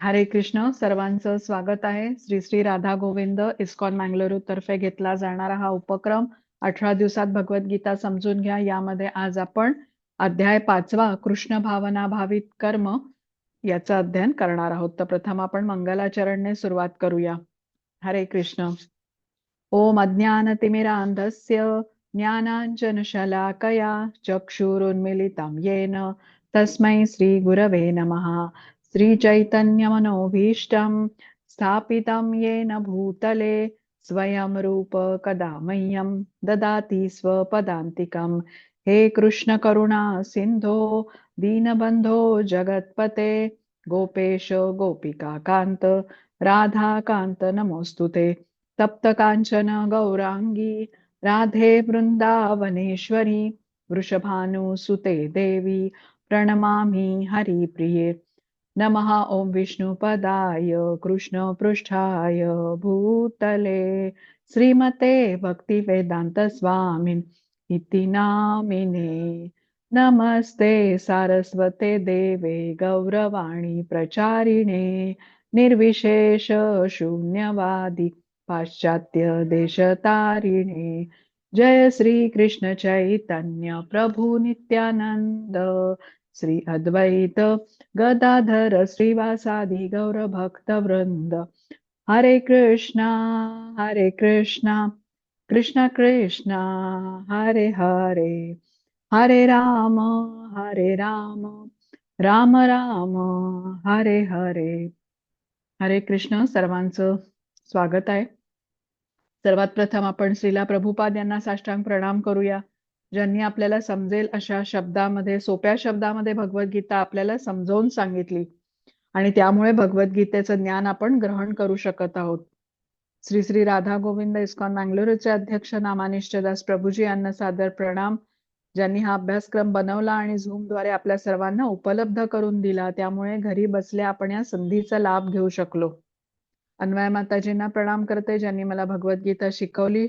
हरे कृष्ण. सर्वांचं स्वागत आहे. श्री श्री राधा गोविंद इस्कॉन मंगळुरू तर्फे घेतला जाणारा हा उपक्रम 18 दिवसात भगवद्गीता समजून घ्या यामध्ये आज आपण अध्याय 5वा कृष्ण भावना भावित कर्म याचं अध्ययन करणार आहोत. तर प्रथम आपण मंगलाचरणने सुरुवात करूया. हरे कृष्ण. ओम अज्ञानतिमिरान्धस्य ज्ञानाञ्जनशलाकया चक्षुरुन्मीलितं येन तस्मै श्रीगुरवे नमः. श्रीचैतन्यमनोभीष्टं स्थापितं येन भूतले स्वयं रूप कदा मह्यं ददाति स्वपदान्तिकं. हे कृष्ण करुणा सिन्धो दीनबन्धो जगत्पते गोपेश गोपिका कान्त राधाकान्त नमोऽस्तुते. तप्त कांचन गौरांगी राधे वृंदावनेश्वरी वृषभानुसुते देवी प्रणमामि हरिप्रिये. नमः ओम विष्णुपदाय कृष्णपृष्ठाय भूतले श्रीमते भक्तिवेदांत स्वामिन् इति नामिने. नमस्ते सारस्वते देवे गौरवाणी प्रचारिणे निर्विशेष शून्यवादी पाश्चात्य देशतारिणे. जय श्री कृष्ण चैतन्य प्रभु नित्यानंद श्री अद्वैत गदाधर श्रीवासादि गौर भक्त वृंद. हरे कृष्णा कृष्ण कृष्णा हरे हरे हरे राम राम राम हरे हरे. हरे कृष्ण. सर्वांचं स्वागत आहे. सर्वात प्रथम आपण श्रीला प्रभुपाद यांना साष्टांग प्रणाम करूया, ज्यांनी आपल्याला समजेल अशा शब्दामध्ये, सोप्या शब्दामध्ये भगवद्गीता आपल्याला समजावून सांगितली आणि त्यामुळे भगवद्गीतेचं ज्ञान आपण ग्रहण करू शकत आहोत. श्री श्री राधा गोविंद इस्कॉन मंगळुरूचे अध्यक्ष नामानिष्ठदास प्रभूजी यांना सादर प्रणाम, ज्यांनी हा अभ्यासक्रम बनवला आणि झूमद्वारे आपल्या सर्वांना उपलब्ध करून दिला. त्यामुळे घरी बसल्या आपण या संधीचा लाभ घेऊ शकलो. अन्वय माताजींना प्रणाम करते, ज्यांनी मला भगवद्गीता शिकवली.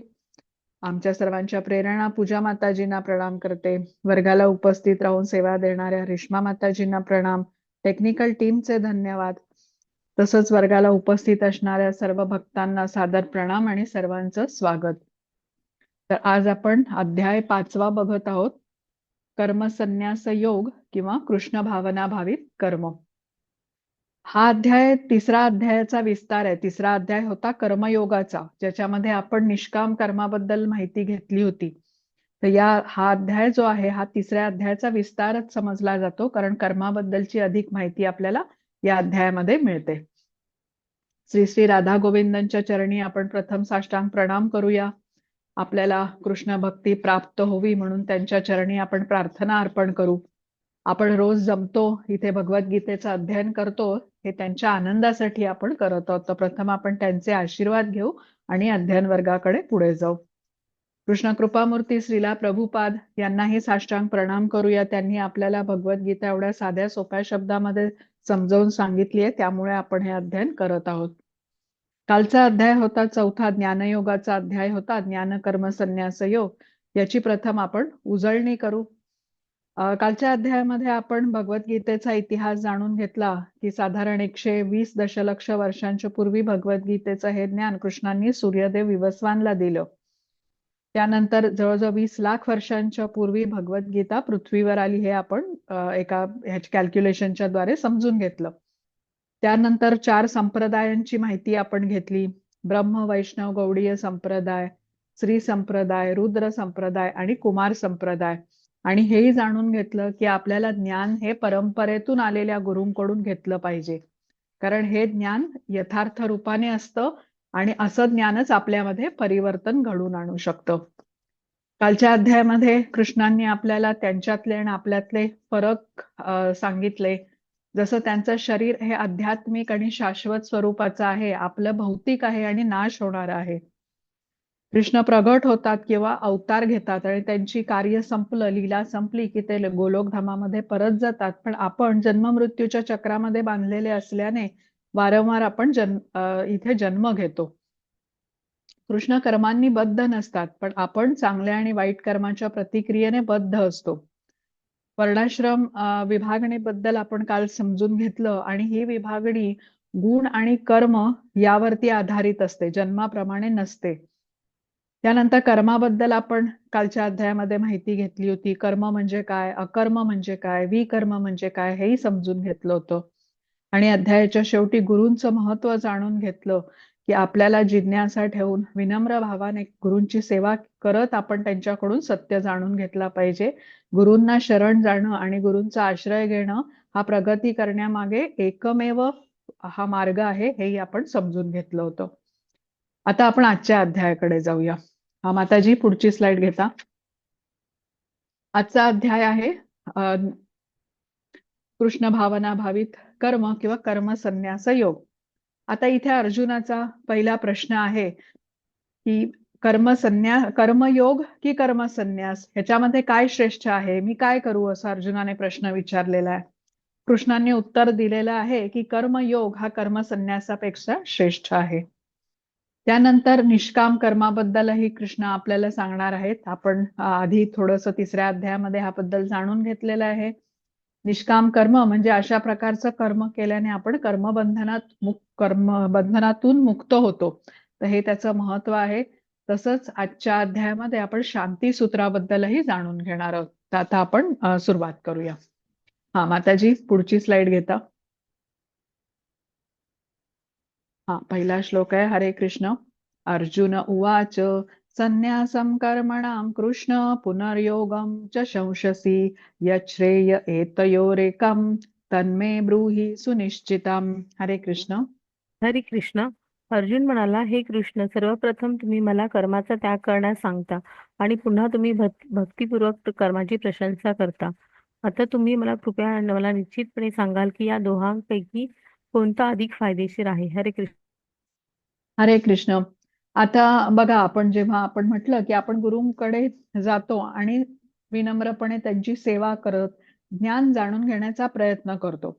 आमच्या सर्वांच्या प्रेरणा पूजा माताजींना प्रणाम करते. वर्गाला उपस्थित राहून सेवा देणाऱ्या रेश्मा माताजींना प्रणाम. टेक्निकल टीमचे धन्यवाद. तसंच वर्गाला उपस्थित असणाऱ्या सर्व भक्तांना सादर प्रणाम आणि सर्वांचं स्वागत. तर आज आपण अध्याय 5वा बघत आहोत, कर्मसन्यास योग किंवा कृष्ण भावना भावित कर्म. हा अध्याय तिसरा अध्यायाचा विस्तार आहे. तिसरा अध्याय होता कर्मयोगाचा, ज्याच्यामध्ये आपण निष्काम कर्माबद्दल माहिती घेतली होती. तर हा अध्याय जो आहे हा तिसऱ्या अध्यायाचा विस्तारच समजला जातो, कारण कर्माबद्दलची अधिक माहिती आपल्याला या अध्यायामध्ये मिळते. श्री श्री राधा गोविंदांच्या चरणी आपण प्रथम साष्टांग प्रणाम करूया. आपल्याला कृष्ण भक्ती प्राप्त होवी म्हणून त्यांच्या चरणी आपण प्रार्थना अर्पण करू. आपण रोज जमतो इथे भगवद्गीतेचं अध्ययन करतो, हे त्यांच्या आनंदासाठी आपण करत आहोत. तर प्रथम आपण त्यांचे आशीर्वाद घेऊ आणि अध्ययन वर्गाकडे पुढे जाऊ. कृष्ण कृपामूर्ती श्रीला प्रभुपाद यांनाही साष्टांग प्रणाम करूया. त्यांनी आपल्याला भगवद्गीता एवढ्या साध्या सोप्या शब्दामध्ये समजावून सांगितली आहे, त्यामुळे आपण हे अध्ययन करत आहोत. कालचा अध्याय होता चौथा, ज्ञानयोगाचा अध्याय होता, ज्ञान कर्म संन्यास योग. याची प्रथम आपण उजळणी करू. कालच्या अध्यायामध्ये आपण भगवद्गीतेचा इतिहास जाणून घेतला की साधारण 120 दशलक्ष वर्षांच्या पूर्वी भगवद्गीतेचं हे ज्ञान कृष्णांनी सूर्यदेव विवस्वानला दिलं. त्यानंतर जवळजवळ 20 लाख वर्षांच्या पूर्वी भगवद्गीता पृथ्वीवर आली, हे आपण एका कॅल्क्युलेशनच्या द्वारे समजून घेतलं. त्यानंतर 4 संप्रदायांची माहिती आपण घेतली. ब्रह्म, वैष्णव, गौडीय संप्रदाय, श्री संप्रदाय, रुद्र संप्रदाय आणि कुमार संप्रदाय. आणि हेही जाणून घेतलं की आपल्याला ज्ञान हे परंपरेतून आलेल्या गुरूंकडून घेतलं पाहिजे, कारण हे ज्ञान यथार्थ रूपाने असतं आणि असं ज्ञानच आपल्यामध्ये परिवर्तन घडून आणू शकतं. कालच्या अध्यायामध्ये कृष्णांनी आपल्याला त्यांच्यातले आणि आपल्यातले फरक सांगितले. जसं त्यांचं शरीर हे आध्यात्मिक आणि शाश्वत स्वरूपाचं आहे, आपलं भौतिक आहे आणि नाश होणार आहे. कृष्ण प्रगट होतात किंवा अवतार घेतात आणि त्यांची कार्य संपलं, लीला संपली की ते गोलोकधामामध्ये परत जातात. पण आपण जन्म-मृत्यूच्या चक्रामध्ये बांधलेले असल्याने वारंवार आपण इथे जन्म घेतो. कृष्ण कर्मांनी बद्ध नसतात, पण आपण चांगल्या आणि वाईट कर्माच्या प्रतिक्रियेने बद्ध असतो. वर्णाश्रम विभागणीबद्दल आपण काल समजून घेतलं आणि ही विभागणी गुण आणि कर्म यावरती आधारित असते, जन्माप्रमाणे नसते. त्यानंतर कर्माबद्दल आपण कालच्या अध्यायामध्ये माहिती घेतली होती. कर्म म्हणजे काय, अकर्म म्हणजे काय, विकर्म म्हणजे काय, हेही समजून घेतलं होतं. आणि अध्यायाच्या शेवटी गुरूंचं महत्व जाणून घेतलं, की आपल्याला जिज्ञासा ठेवून विनम्र भावाने गुरूंची सेवा करत आपण त्यांच्याकडून सत्य जाणून घेतला पाहिजे. गुरूंना शरण जाणं आणि गुरूंचा आश्रय घेणं हा प्रगती करण्यामागे एकमेव हा मार्ग आहे, हेही आपण समजून घेतलं होतं. आता आपण आजच्या अध्यायाकडे जाऊया. माताजी पुढची स्लाइड घेता. आजचा अध्याय आहे कृष्ण भावना भावित कर्म किंवा कर्म संन्यास योग. आता इथे अर्जुनाचा पहिला प्रश्न आहे की कर्मयोग की कर्म संन्यास ह्याच्यामध्ये काय श्रेष्ठ आहे, मी काय करू, असं अर्जुनाने प्रश्न विचारलेला आहे. कृष्णांनी उत्तर दिलेलं आहे की कर्मयोग हा कर्म संन्यासापेक्षा श्रेष्ठ आहे. त्यानंतर निष्काम कर्माबद्दलही कृष्ण आपल्याला सांगणार आहेत. आपण आधी थोडंसं तिसऱ्या अध्यायामध्ये ह्याबद्दल जाणून घेतलेलं आहे. निष्काम कर्म म्हणजे अशा प्रकारचं कर्म केल्याने आपण कर्मबंधनातून मुक्त होतो. तर हे त्याचं महत्व आहे. तसंच आजच्या अध्यायामध्ये आपण शांती सूत्राबद्दलही जाणून घेणार आहोत. तर आता आपण सुरुवात करूया. माताजी पुढची स्लाइड घेता. पहिला श्लोक आहे. हरे कृष्ण. अर्जुन उवाच संन्यासं कर्मणां कृष्ण पुनर्योगं च शंससि यच्छ्रेय एतयोरेकं तन्मे ब्रूहि सुनिश्चितम्. हरे कृष्ण. हरे कृष्ण. अर्जुन म्हणाला, हे कृष्ण, सर्वप्रथम तुम्ही मला कर्माचा त्याग करण्यास सांगता आणि पुन्हा तुम्ही भक्तिपूर्वक कर्माची प्रशंसा करता. आता तुम्ही मला निश्चितपणे सांगाल की या दोहांपैकी कोणता अधिक फायदेशीर आहे. हरे कृष्ण. हरे कृष्ण. आता बघा, जेव्हा आपण म्हटलं की आपण गुरुंकडे जातो आणि विनम्रपणे त्यांची सेवा करत ज्ञान जाणून घेण्याचा प्रयत्न करतो.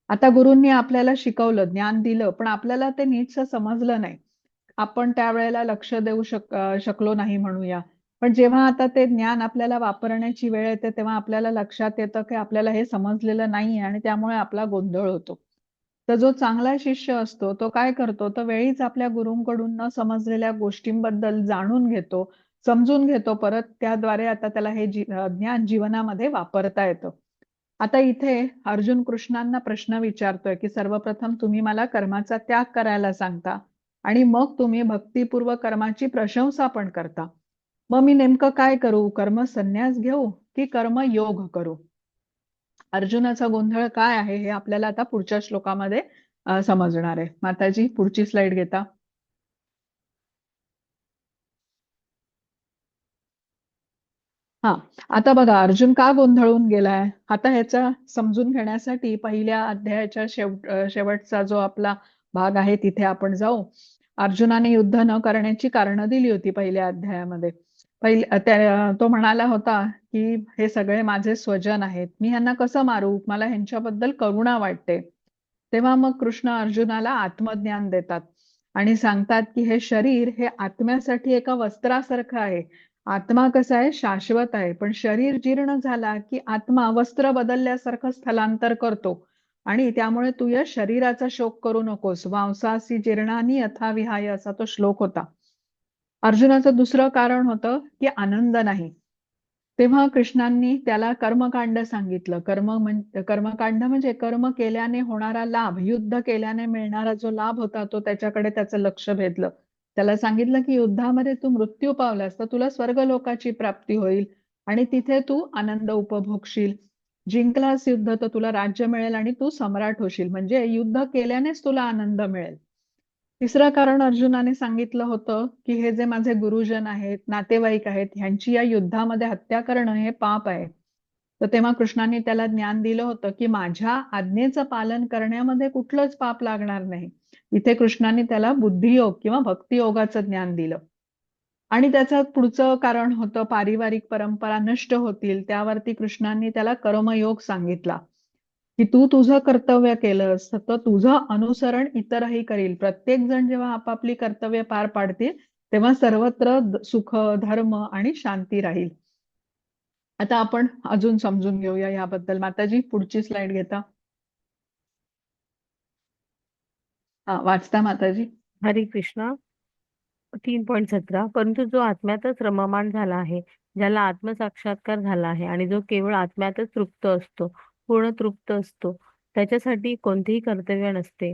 आता गुरूंनी आपल्याला शिकवलं, ज्ञान दिलं, पण आपल्याला ते नीटसं समजलं नाही. आपण त्यावेळेला लक्ष देऊ शकलो नाही म्हणूया. पण जेव्हा आता ते ज्ञान आपल्याला वापरण्याची वेळ येते, तेव्हा आपल्याला लक्षात येतं की आपल्याला हे समजलेलं नाहीये आणि त्यामुळे आपला गोंधळ होतो. तर जो चांगला शिष्य असतो तो काय करतो, तर वेळीच आपल्या गुरूंकडून न समजलेल्या गोष्टींबद्दल जाणून घेतो, समजून घेतो परत. त्याद्वारे आता त्याला हे ज्ञान जीवनामध्ये वापरता येतं. आता इथे अर्जुन कृष्णांना प्रश्न विचारतोय की सर्वप्रथम तुम्ही मला कर्माचा त्याग करायला सांगता आणि मग तुम्ही भक्तिपूर्वक कर्माची प्रशंसा पण करता. मग मी नेमकं काय करू, कर्म संन्यास घेऊ की कर्म योग करू? अर्जुनाचा गोंधळ काय आहे हे आपल्याला आता पुढच्या श्लोकामध्ये समजणार आहे. माताजी पुढची स्लाइड घेता. आता बघा, अर्जुन का गोंधळून गेलाय, आता ह्याचा समजून घेण्यासाठी पहिल्या अध्यायाच्या शेवटचा जो आपला भाग आहे तिथे आपण जाऊ. अर्जुनाने युद्ध न करण्याची कारणं दिली होती पहिल्या अध्यायामध्ये. तो म्हणाला होता की हे सगळे माझे स्वजन आहेत, मी ह्यांना कसं मारू, मला ह्यांच्याबद्दल करुणा वाटते. तेव्हा मग कृष्ण अर्जुनाला आत्मज्ञान देतात आणि सांगतात की हे शरीर हे आत्म्यासाठी एका वस्त्रासारखं आहे. आत्मा कसा आहे, शाश्वत आहे, पण शरीर जीर्ण झाला की आत्मा वस्त्र बदलल्यासारखं स्थलांतर करतो आणि त्यामुळे तू या शरीराचा शोक करू नकोस. वांसासी जीर्णानी यथा विहाय, असा तो श्लोक होता. अर्जुनाचं दुसरं कारण होतं की आनंद नाही. तेव्हा कृष्णांनी त्याला कर्मकांड सांगितलं. कर्मकांड म्हणजे कर्म केल्याने होणारा लाभ, युद्ध केल्याने मिळणारा जो लाभ होता तो त्याच्याकडे त्याचं लक्ष भेदलं. त्याला सांगितलं की युद्धामध्ये तू मृत्यू पावलास तर तुला स्वर्गलोकाची प्राप्ती होईल आणि तिथे तू आनंद उपभोगशील. जिंकलास युद्ध तर तुला राज्य मिळेल आणि तू सम्राट होशील. म्हणजे युद्ध केल्यानेच तुला आनंद मिळेल. तिसरं कारण अर्जुनाने सांगितलं होतं की हे जे माझे गुरुजन आहेत, नातेवाईक आहेत, ह्यांची या युद्धामध्ये हत्या करणं हे पाप आहे. तर तेव्हा कृष्णाने त्याला ज्ञान दिलं होतं की माझ्या आज्ञेचं पालन करण्यामध्ये कुठलंच पाप लागणार नाही. इथे कृष्णाने त्याला बुद्धियोग किंवा भक्तियोगाचं ज्ञान दिलं. आणि त्याचं पुढचं कारण होतं पारिवारिक परंपरा नष्ट होतील, त्यावरती कृष्णांनी त्याला कर्मयोग सांगितला की तू तुझं कर्तव्य केलंस तर तुझं अनुसरण इतरही करील. प्रत्येक जण जेव्हा आपापली कर्तव्य पार पाडतील तेव्हा सर्वत्र सुख, धर्म आणि शांती राहील. आता आपण अजून समजून घेऊया याबद्दल. माताजी पुढची स्लाइड घेता. वाचता माताजी. हरे कृष्ण. 3.17 परंतु जो आत्म्यातच रममाण झाला आहे, ज्याला आत्मसाक्षात्कार झाला आहे आणि जो केवळ आत्म्यातच तृप्त असतो, पूर्ण तृप्त असतो, त्याच्यासाठी कोणतेही कर्तव्य नसते.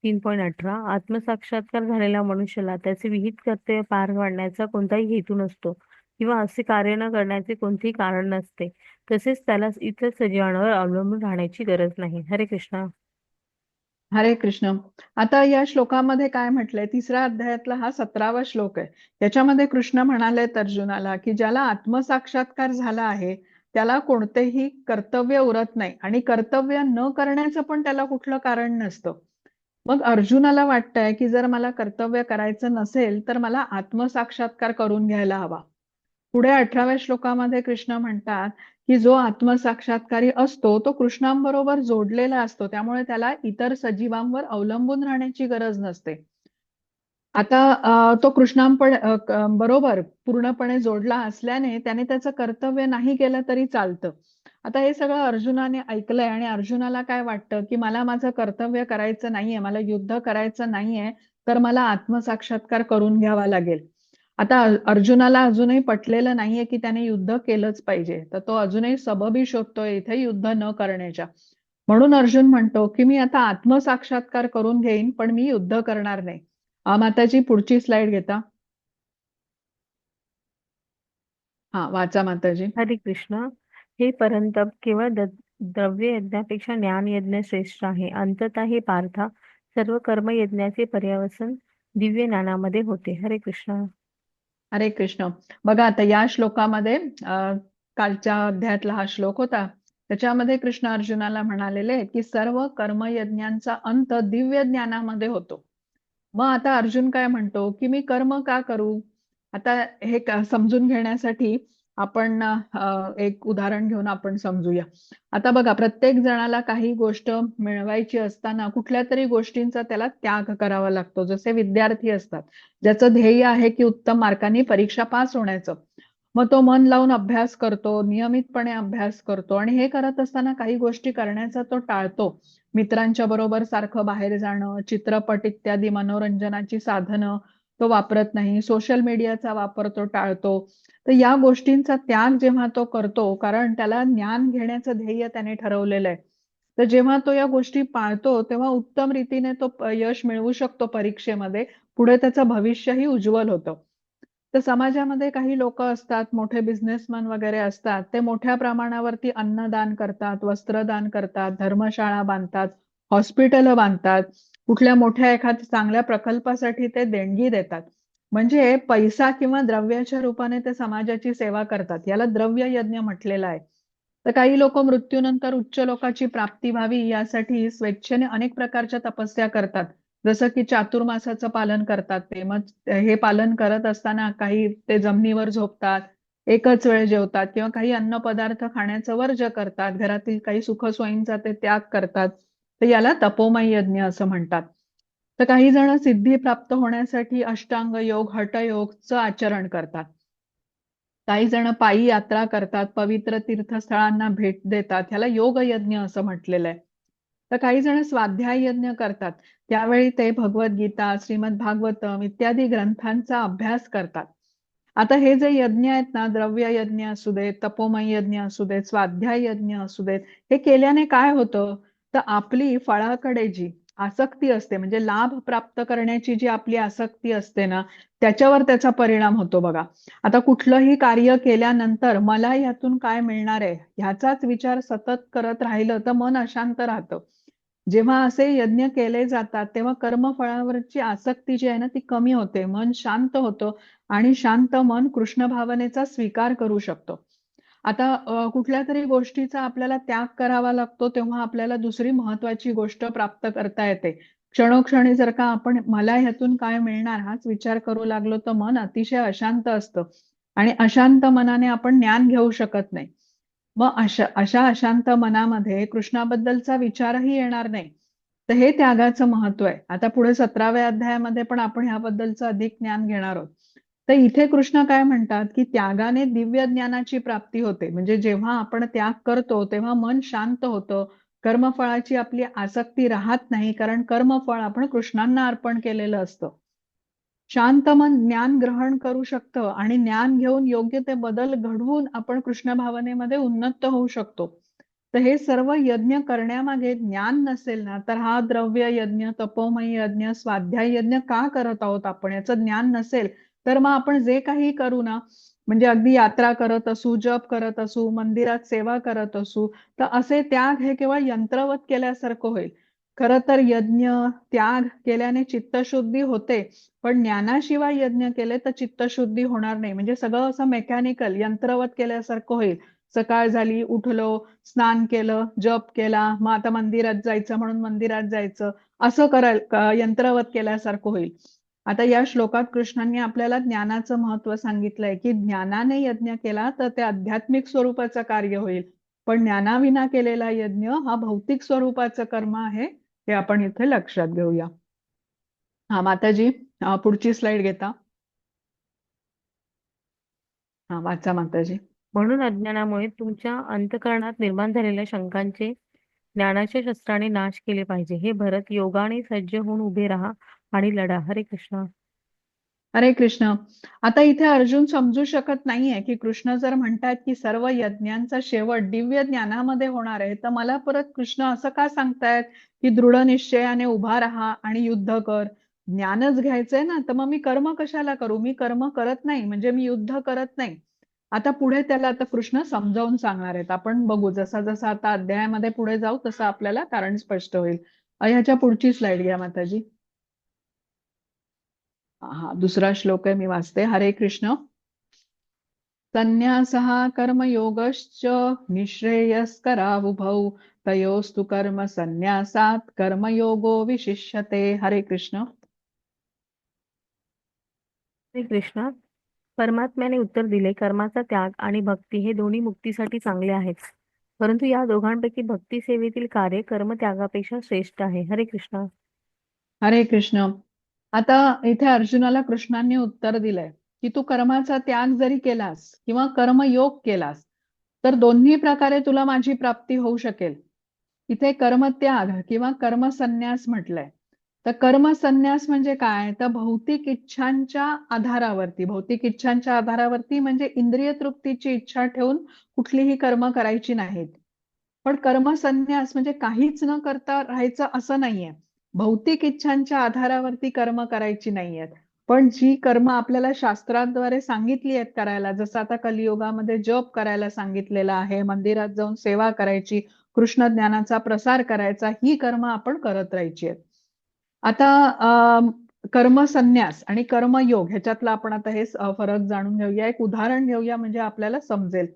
3.18 आत्मसाक्षात्कार झालेल्या मनुष्याला त्याचे विहित कर्तव्य पार पाडण्याचा कोणताही हेतू नसतो किंवा असे कार्य न करण्याचे कोणतेही कारण नसते. तसेच त्याला इतर सजीवांवर अवलंबून राहण्याची गरज नाही. हरे कृष्ण. हरे कृष्ण. आता या श्लोकामध्ये काय म्हटलंय, 3ऱ्या अध्यायातला हा 17वा श्लोक आहे. याच्यामध्ये कृष्ण म्हणालेत अर्जुनाला की ज्याला आत्मसाक्षात्कार झाला आहे त्याला कोणतेही कर्तव्य उरत नाही आणि कर्तव्य न करण्याचं पण त्याला कुठलं कारण नसतं. मग अर्जुनाला वाटतंय की जर मला कर्तव्य करायचं नसेल तर मला आत्मसाक्षात्कार करून घ्यायला हवा. पुढे 18व्या श्लोकामध्ये कृष्ण म्हणतात की जो आत्मसाक्षात्कारी असतो तो कृष्णांबरोबर जोडलेला असतो, त्यामुळे त्याला इतर सजीवांवर अवलंबून राहण्याची गरज नसते. आता तो बरोबर पूर्णपणे जोडला असल्याने त्याने त्याचं कर्तव्य नाही केलं तरी चालतं. आता हे सगळं अर्जुनाने ऐकलंय आणि अर्जुनाला काय वाटतं की मला माझं कर्तव्य करायचं नाहीये, मला युद्ध करायचं नाहीये, तर मला आत्मसाक्षात्कार करून घ्यावा लागेल. आता अर्जुनाला अजूनही पटलेलं नाहीये की त्याने युद्ध केलंच पाहिजे, तर तो अजूनही सबबी शोधतोय इथे युद्ध न करण्याच्या. म्हणून अर्जुन म्हणतो की मी आता आत्मसाक्षात्कार करून घेईन पण मी युद्ध करणार नाही. माताजी पुढची स्लाइड घेता. वाचा माताजी. हरे कृष्ण. हे परंतप केवळ द्रव्य यज्ञापेक्षा ज्ञान यज्ञ श्रेष्ठ आहे. अंततः हे पार्था सर्व कर्म यज्ञाचे पर्यावसन दिव्य ज्ञानामध्ये होते. हरे कृष्ण. हरे कृष्ण. बघा आता या श्लोकामध्ये कालच्या अध्यायातला हा श्लोक होता, त्याच्यामध्ये कृष्ण अर्जुनाला म्हणालेले की सर्व कर्मयज्ञांचा अंत दिव्य ज्ञानामध्ये होतो. मग आता अर्जुन काय म्हणतो की मी कर्म का करू. आता हे समजून घेण्यासाठी आपण एक उदाहरण घेऊन आपण समजूया. आता बघा प्रत्येक जणाला काही गोष्ट मिळवायची असताना कुठल्या तरी गोष्टींचा त्याला त्याग करावा लागतो. जसे विद्यार्थी असतात ज्याचं ध्येय आहे की उत्तम मार्कांनी परीक्षा पास होण्याचं, मग तो मन लावून अभ्यास करतो, नियमितपणे अभ्यास करतो आणि हे करत असताना काही गोष्टी करण्याचा तो टाळतो. मित्रांच्या बरोबर सारखं बाहेर जाणं, चित्रपट इत्यादी मनोरंजनाची साधनं तो वापरत नाही, सोशल मीडियाचा वापर तो टाळतो. तर या गोष्टींचा त्याग जेव्हा तो करतो, कारण त्याला ज्ञान घेण्याचं ध्येय त्याने ठरवलेलं आहे, तर जेव्हा तो या गोष्टी पाळतो तेव्हा उत्तम रीतीने तो यश मिळवू शकतो परीक्षेमध्ये. पुढे त्याचं भविष्यही उज्ज्वल होतं. तर समाजामध्ये काही लोक असतात, मोठे बिझनेसमॅन वगैरे असतात, ते मोठ्या प्रमाणावरती अन्नदान करतात, वस्त्रदान करतात, धर्मशाळा बांधतात, हॉस्पिटल बांधतात, कुठल्या मोठ्या एखाद्या चांगल्या प्रकल्पासाठी ते देणगी देतात. म्हणजे पैसा किंवा द्रव्याच्या रूपाने ते समाजाची सेवा करतात. याला द्रव्य यज्ञ म्हटलेलं आहे. तर काही लोक मृत्यूनंतर उच्च लोकाची प्राप्ती व्हावी यासाठी स्वेच्छेने अनेक प्रकारच्या तपस्या करतात. जसं की चातुर्मासाचं पालन करतात ते. मग हे पालन करत असताना काही ते जमिनीवर झोपतात, एकच वेळ जेवतात किंवा काही अन्न पदार्थ खाण्याचं वर्ज्य करतात, घरातील काही सुखसोयींचा ते त्याग करतात. तर याला तपोमय यज्ञ असं म्हणतात. तर काही जण सिद्धी प्राप्त होण्यासाठी अष्टांग योग, हठयोगचं आचरण करतात. काही जण पायी यात्रा करतात, पवित्र तीर्थस्थळांना भेट देतात, ह्याला योग यज्ञ असं म्हटलेलं आहे. तर काही जण स्वाध्याय यज्ञ करतात, त्यावेळी ते भगवद्गीता, श्रीमद भागवतम इत्यादी ग्रंथांचा अभ्यास करतात. आता हे जे यज्ञ आहेत ना, द्रव्य यज्ञ असू देत, तपोमय यज्ञ असू देत, स्वाध्याय यज्ञ असू देत, हे केल्याने काय होतं, तर आपली फळाकडे जी आसक्ती असते, म्हणजे लाभ प्राप्त करण्याची जी आपली आसक्ती असते ना, त्याच्यावर त्याचा परिणाम होतो बघा. आता कुठलंही कार्य केल्यानंतर मला यातून काय मिळणार आहे ह्याचाच विचार सतत करत राहिलं तर मन अशांत राहतं. जेव्हा असे यज्ञ केले जातात तेव्हा कर्मफळावरची आसक्ती जी आहे ना ती कमी होते, मन शांत होतं आणि शांत मन कृष्ण भावनेचा स्वीकार करू शकतो. आता कुठल्या तरी गोष्टीचा आपल्याला त्याग करावा लागतो तेव्हा आपल्याला दुसरी महत्वाची गोष्ट प्राप्त करता येते. क्षणोक्षणी जर का आपण मला ह्यातून काय मिळणार हाच विचार करू लागलो तर मन अतिशय अशांत असतं आणि अशांत मनाने आपण ज्ञान घेऊ शकत नाही. मग अशा अशांत मनामध्ये कृष्णाबद्दलचा विचारही येणार नाही. तर हे त्यागाचं महत्व आहे. आता पुढे 17व्या अध्यायामध्ये पण आपण ह्याबद्दलचं अधिक ज्ञान घेणार आहोत. तर इथे कृष्ण काय म्हणतात की त्यागाने दिव्य ज्ञानाची प्राप्ती होते. म्हणजे जेव्हा आपण त्याग करतो तेव्हा मन शांत होतं, कर्मफळाची आपली आसक्ती राहत नाही, कारण कर्मफळ आपण कृष्णांना अर्पण केलेलं असतं. शांत मन ज्ञान ग्रहण करू शकतं आणि ज्ञान घेऊन योग्य ते बदल घडवून आपण कृष्ण भावनेमध्ये उन्नत होऊ शकतो. तर हे सर्व यज्ञ करण्यामागे ज्ञान नसेल ना, तर हा द्रव्य यज्ञ, तपोमय यज्ञ, स्वाध्याय यज्ञ का करत आहोत आपण, याचं ज्ञान नसेल तर मग आपण जे काही करू ना, म्हणजे अगदी यात्रा करत असू, जप करत असू, मंदिरात सेवा करत असू, तर असे त्याग हे केवळ यंत्रवत केल्यासारखं होईल. खरं तर यज्ञ, त्याग केल्याने चित्तशुद्धी होते, पण ज्ञानाशिवाय यज्ञ केले तर चित्तशुद्धी होणार नाही. म्हणजे सगळं असं मेकॅनिकल, यंत्रवत केल्यासारखं होईल. सकाळ झाली, उठलो, स्नान केलं, जप केला, मग आता मंदिरात जायचं म्हणून मंदिरात जायचं, असं यंत्रवत केल्यासारखं होईल. आता या श्लोकात कृष्णांनी आपल्याला ज्ञानाचं महत्व सांगितलंय, की ज्ञानाने यज्ञ केला तर ते आध्यात्मिक स्वरूपाचं कार्य होईल. पण ज्ञानाविना केलेला यज्ञ हा भौतिक स्वरूपाचं कर्म आहे, हे आपण इथे लक्षात घेऊया. हा माताजी, पुढची स्लाइड घेता. हा वाचा माताजी. म्हणून अज्ञानामुळे तुमच्या अंतःकरणात निर्माण झालेल्या शंकांचे ज्ञानाच्या शस्त्राने नाश केले पाहिजे. हे भरत, योगाने सज्ज होऊन उभे राहा आणि लढा. हरे कृष्ण. हरे कृष्ण. आता इथे अर्जुन समजू शकत नाहीये, की कृष्ण जर म्हणतात की सर्व यज्ञांचा शेवट दिव्य ज्ञानामध्ये होणार आहे, तर मला परत कृष्ण असं का सांगतायत की दृढ निश्चयाने उभा राहा आणि युद्ध कर. ज्ञानच घ्यायचंय ना, तर मग मी कर्म कशाला करू? मी कर्म करत नाही म्हणजे मी युद्ध करत नाही. आता पुढे त्याला आता कृष्ण समजावून सांगणार आहेत. आपण बघू, जसा जसा आता अध्यायामध्ये पुढे जाऊ तसं आपल्याला कारण स्पष्ट होईल. ह्याच्या पुढची स्लाइड घ्या माताजी. हा दुसरा श्लोक आहे, मी वाचते. हरे कृष्ण. संन्यासः कर्मयोगश्च निःश्रेयस्करावुभौ तयोस्तु कर्म संन्यासात् कर्मयोगो विशिष्यते. हरे कृष्ण. हरे कृष्ण. परमात्म्याने उत्तर दिले, कर्माचा त्याग आणि भक्ती हे दोन्ही मुक्तीसाठी चांगले आहेत. परंतु या दोघांपैकी भक्ती सेवेतील कार्य कर्मत्यागापेक्षा श्रेष्ठ आहे. हरे कृष्ण. हरे कृष्ण. आता इथे अर्जुनाला कृष्णांनी उत्तर दिलंय की तू कर्माचा त्याग जरी केलास किंवा कर्मयोग केलास तर दोन्ही प्रकारे तुला माझी प्राप्ती होऊ शकेल. इथे कर्मत्याग किंवा कर्मसन्यास म्हटलंय. तर कर्मसन्यास म्हणजे काय? तर भौतिक इच्छांच्या आधारावरती, भौतिक इच्छांच्या आधारावरती म्हणजे इंद्रिय तृप्तीची इच्छा ठेवून कुठलीही कर्म करायची नाहीत. पण कर्मसन्यास म्हणजे काहीच न करता राहायचं असं नाहीये. भौतिक इच्छांच्या आधारावरती कर्म करायची नाहीयेत. पण जी कर्म आपल्याला शास्त्राद्वारे सांगितली आहेत करायला, जसं आता कलियुगामध्ये जप करायला सांगितलेलं आहे, मंदिरात जाऊन सेवा करायची, कृष्ण ज्ञानाचा प्रसार करायचा, ही कर्म आपण करत राहायची आहेत. आता कर्मसन्यास आणि कर्मयोग ह्याच्यातला आपण आता हे फरक जाणून घेऊया. एक उदाहरण घेऊया म्हणजे आपल्याला समजेल.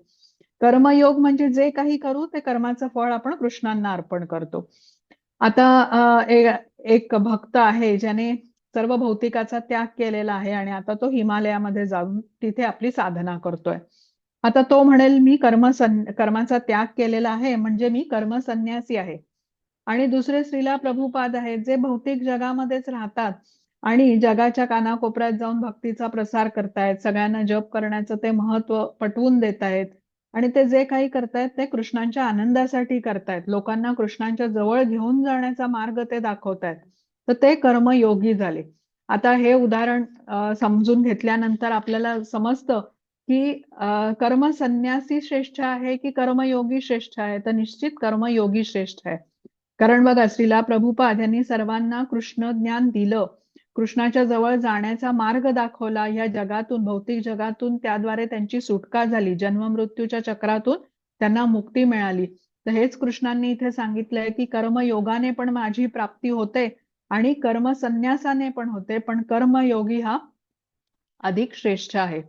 कर्मयोग म्हणजे जे काही करू ते कर्माचं फळ आपण कृष्णांना अर्पण करतो. आता एक भक्त आहे ज्याने सर्व भौतिकाचा त्याग केलेला आहे आणि आता तो हिमालयामध्ये जाऊन तिथे आपली साधना करतोय. आता तो म्हणेल मी कर्माचा त्याग केलेला आहे म्हणजे मी कर्मसन्यासी आहे. आणि दुसरे श्रीला प्रभुपाद आहेत जे भौतिक जगामध्येच राहतात आणि जगाच्या कानाकोपऱ्यात जाऊन भक्तीचा प्रसार करतायत, सगळ्यांना जप करण्याचं ते महत्व पटवून देत आहेत आणि ते जे काही करतायत ते कृष्णांच्या आनंदासाठी करतायत, लोकांना कृष्णांच्या जवळ घेऊन जाण्याचा मार्ग ते दाखवतायत. तर ते कर्मयोगी झाले. आता हे उदाहरण समजून घेतल्यानंतर आपल्याला समजतं की कर्मसन्यासी श्रेष्ठ आहे की कर्मयोगी श्रेष्ठ आहे. तर निश्चित कर्मयोगी श्रेष्ठ आहे. कारण बघा, श्रीला प्रभुपाद यांनी सर्वांना कृष्ण ज्ञान दिलं, कृष्णाच्या जवळ जाण्याचा मार्ग दाखवला. या जगातून, भौतिक जगातून त्याद्वारे त्यांची सुटका झाली, जन्म मृत्यूच्या चक्रातून त्यांना मुक्ती मिळाली. तर हेच कृष्णांनी इथे सांगितलंय की कर्मयोगाने पण माझी प्राप्ती होते आणि कर्मसन्यासाने पण होते, पण कर्मयोगी हा अधिक श्रेष्ठ आहे.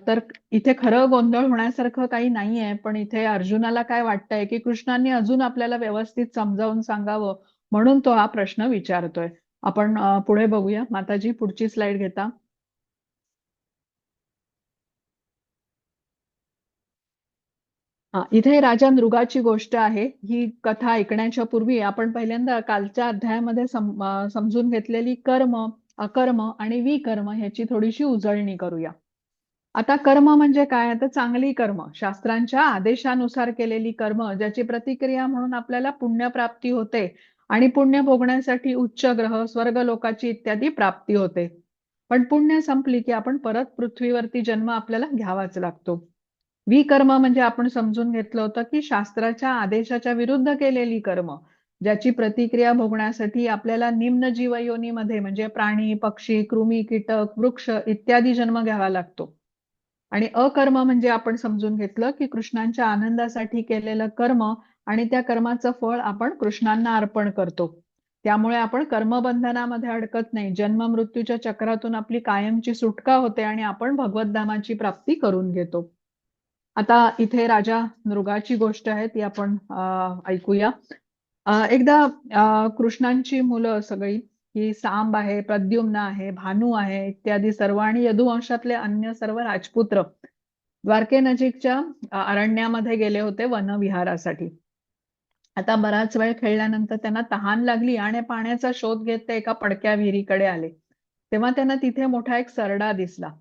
तर इथे खरं गोंधळ होण्यासारखं काही नाहीये, पण इथे अर्जुनाला काय वाटतंय की कृष्णांनी अजून आपल्याला व्यवस्थित समजावून सांगावं म्हणून तो हा प्रश्न विचारतोय. आपण पुढे बघूया. माताजी, पुढची स्लाइड घेता. इथे राजा नृगाची गोष्ट आहे. ही कथा ऐकण्याच्या पूर्वी आपण पहिल्यांदा कालच्या अध्यायामध्ये समजून घेतलेली कर्म, अकर्म आणि विकर्म ह्याची थोडीशी उजळणी करूया. आता कर्म म्हणजे काय? आता चांगली कर्म, शास्त्रांच्या आदेशानुसार केलेली कर्म, ज्याची प्रतिक्रिया म्हणून आपल्याला पुण्यप्राप्ती होते आणि पुण्य भोगण्यासाठी उच्च ग्रह, स्वर्ग लोकाची इत्यादी प्राप्ती होते. पण पुण्य संपली की आपण परत पृथ्वीवरती जन्म आपल्याला घ्यावाच लागतो. विकर्म म्हणजे आपण समजून घेतलं होतं की शास्त्राच्या आदेशाच्या विरुद्ध केलेली कर्म, ज्याची प्रतिक्रिया भोगण्यासाठी आपल्याला निम्न जीवयोनीमध्ये म्हणजे प्राणी, पक्षी, कृमी, कीटक, वृक्ष इत्यादी जन्म घ्यावा लागतो. आणि अकर्म म्हणजे आपण समजून घेतलं की कृष्णांच्या आनंदासाठी केलेलं कर्म आणि त्या कर्माचं फळ आपण कृष्णांना अर्पण करतो. त्यामुळे आपण कर्मबंधनामध्ये अडकत नाही. जन्म मृत्यूच्या चक्रातून आपली कायमची सुटका होते आणि आपण भगवद्धामाची प्राप्ती करून घेतो. आता इथे राजा नृगाची गोष्ट आहे, ती आपण ऐकूया. एकदा कृष्णांची मुलं सगळी, ही सांब आहे, प्रद्युम्न आहे, भानू आहे इत्यादी सर्व आणि यदुवंशातले अन्य सर्व राजपुत्र द्वारकेनजीकच्या अरण्यामध्ये गेले होते वनविहारासाठी. आता बराच वेळ खेळल्यानंतर त्यांना तहान लागली आणि पाण्याचा शोध घेत ते एका पडक्या विहिरीकडे आले. तेव्हा त्यांना तिथे मोठा एक सरडा दिसला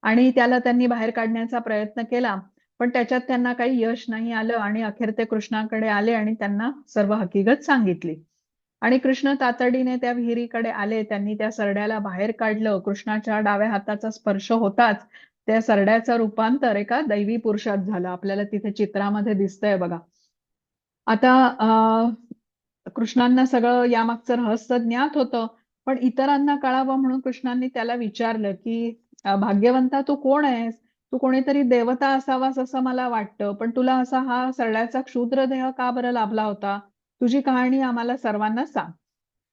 आणि त्याला त्यांनी बाहेर काढण्याचा प्रयत्न केला, पण त्याच्यात त्यांना काही यश नाही आलं आणि अखेर ते कृष्णाकडे आले आणि त्यांना सर्व हकीकत सांगितली. आणि कृष्ण तातडीने त्या विहिरीकडे आले. त्यांनी त्या सरड्याला बाहेर काढलं. कृष्णाच्या डाव्या हाताचा स्पर्श होताच त्या सरड्याचं रूपांतर एका दैवी पुरुषात झालं. आपल्याला तिथे चित्रामध्ये दिसतंय बघा. आता कृष्णांना सगळं यामागचं रहस्य ज्ञात होतं, पण इतरांना कळावं म्हणून कृष्णांनी त्याला विचारलं की भाग्यवंता तू कोण आहेस? तू कोणीतरी देवता असावास असं मला वाटतं, पण तुला असा हा सरड्याचा क्षुद्र देह का बरं लाभला होता? तुझी कहाणी आम्हाला सर्वांना सांग.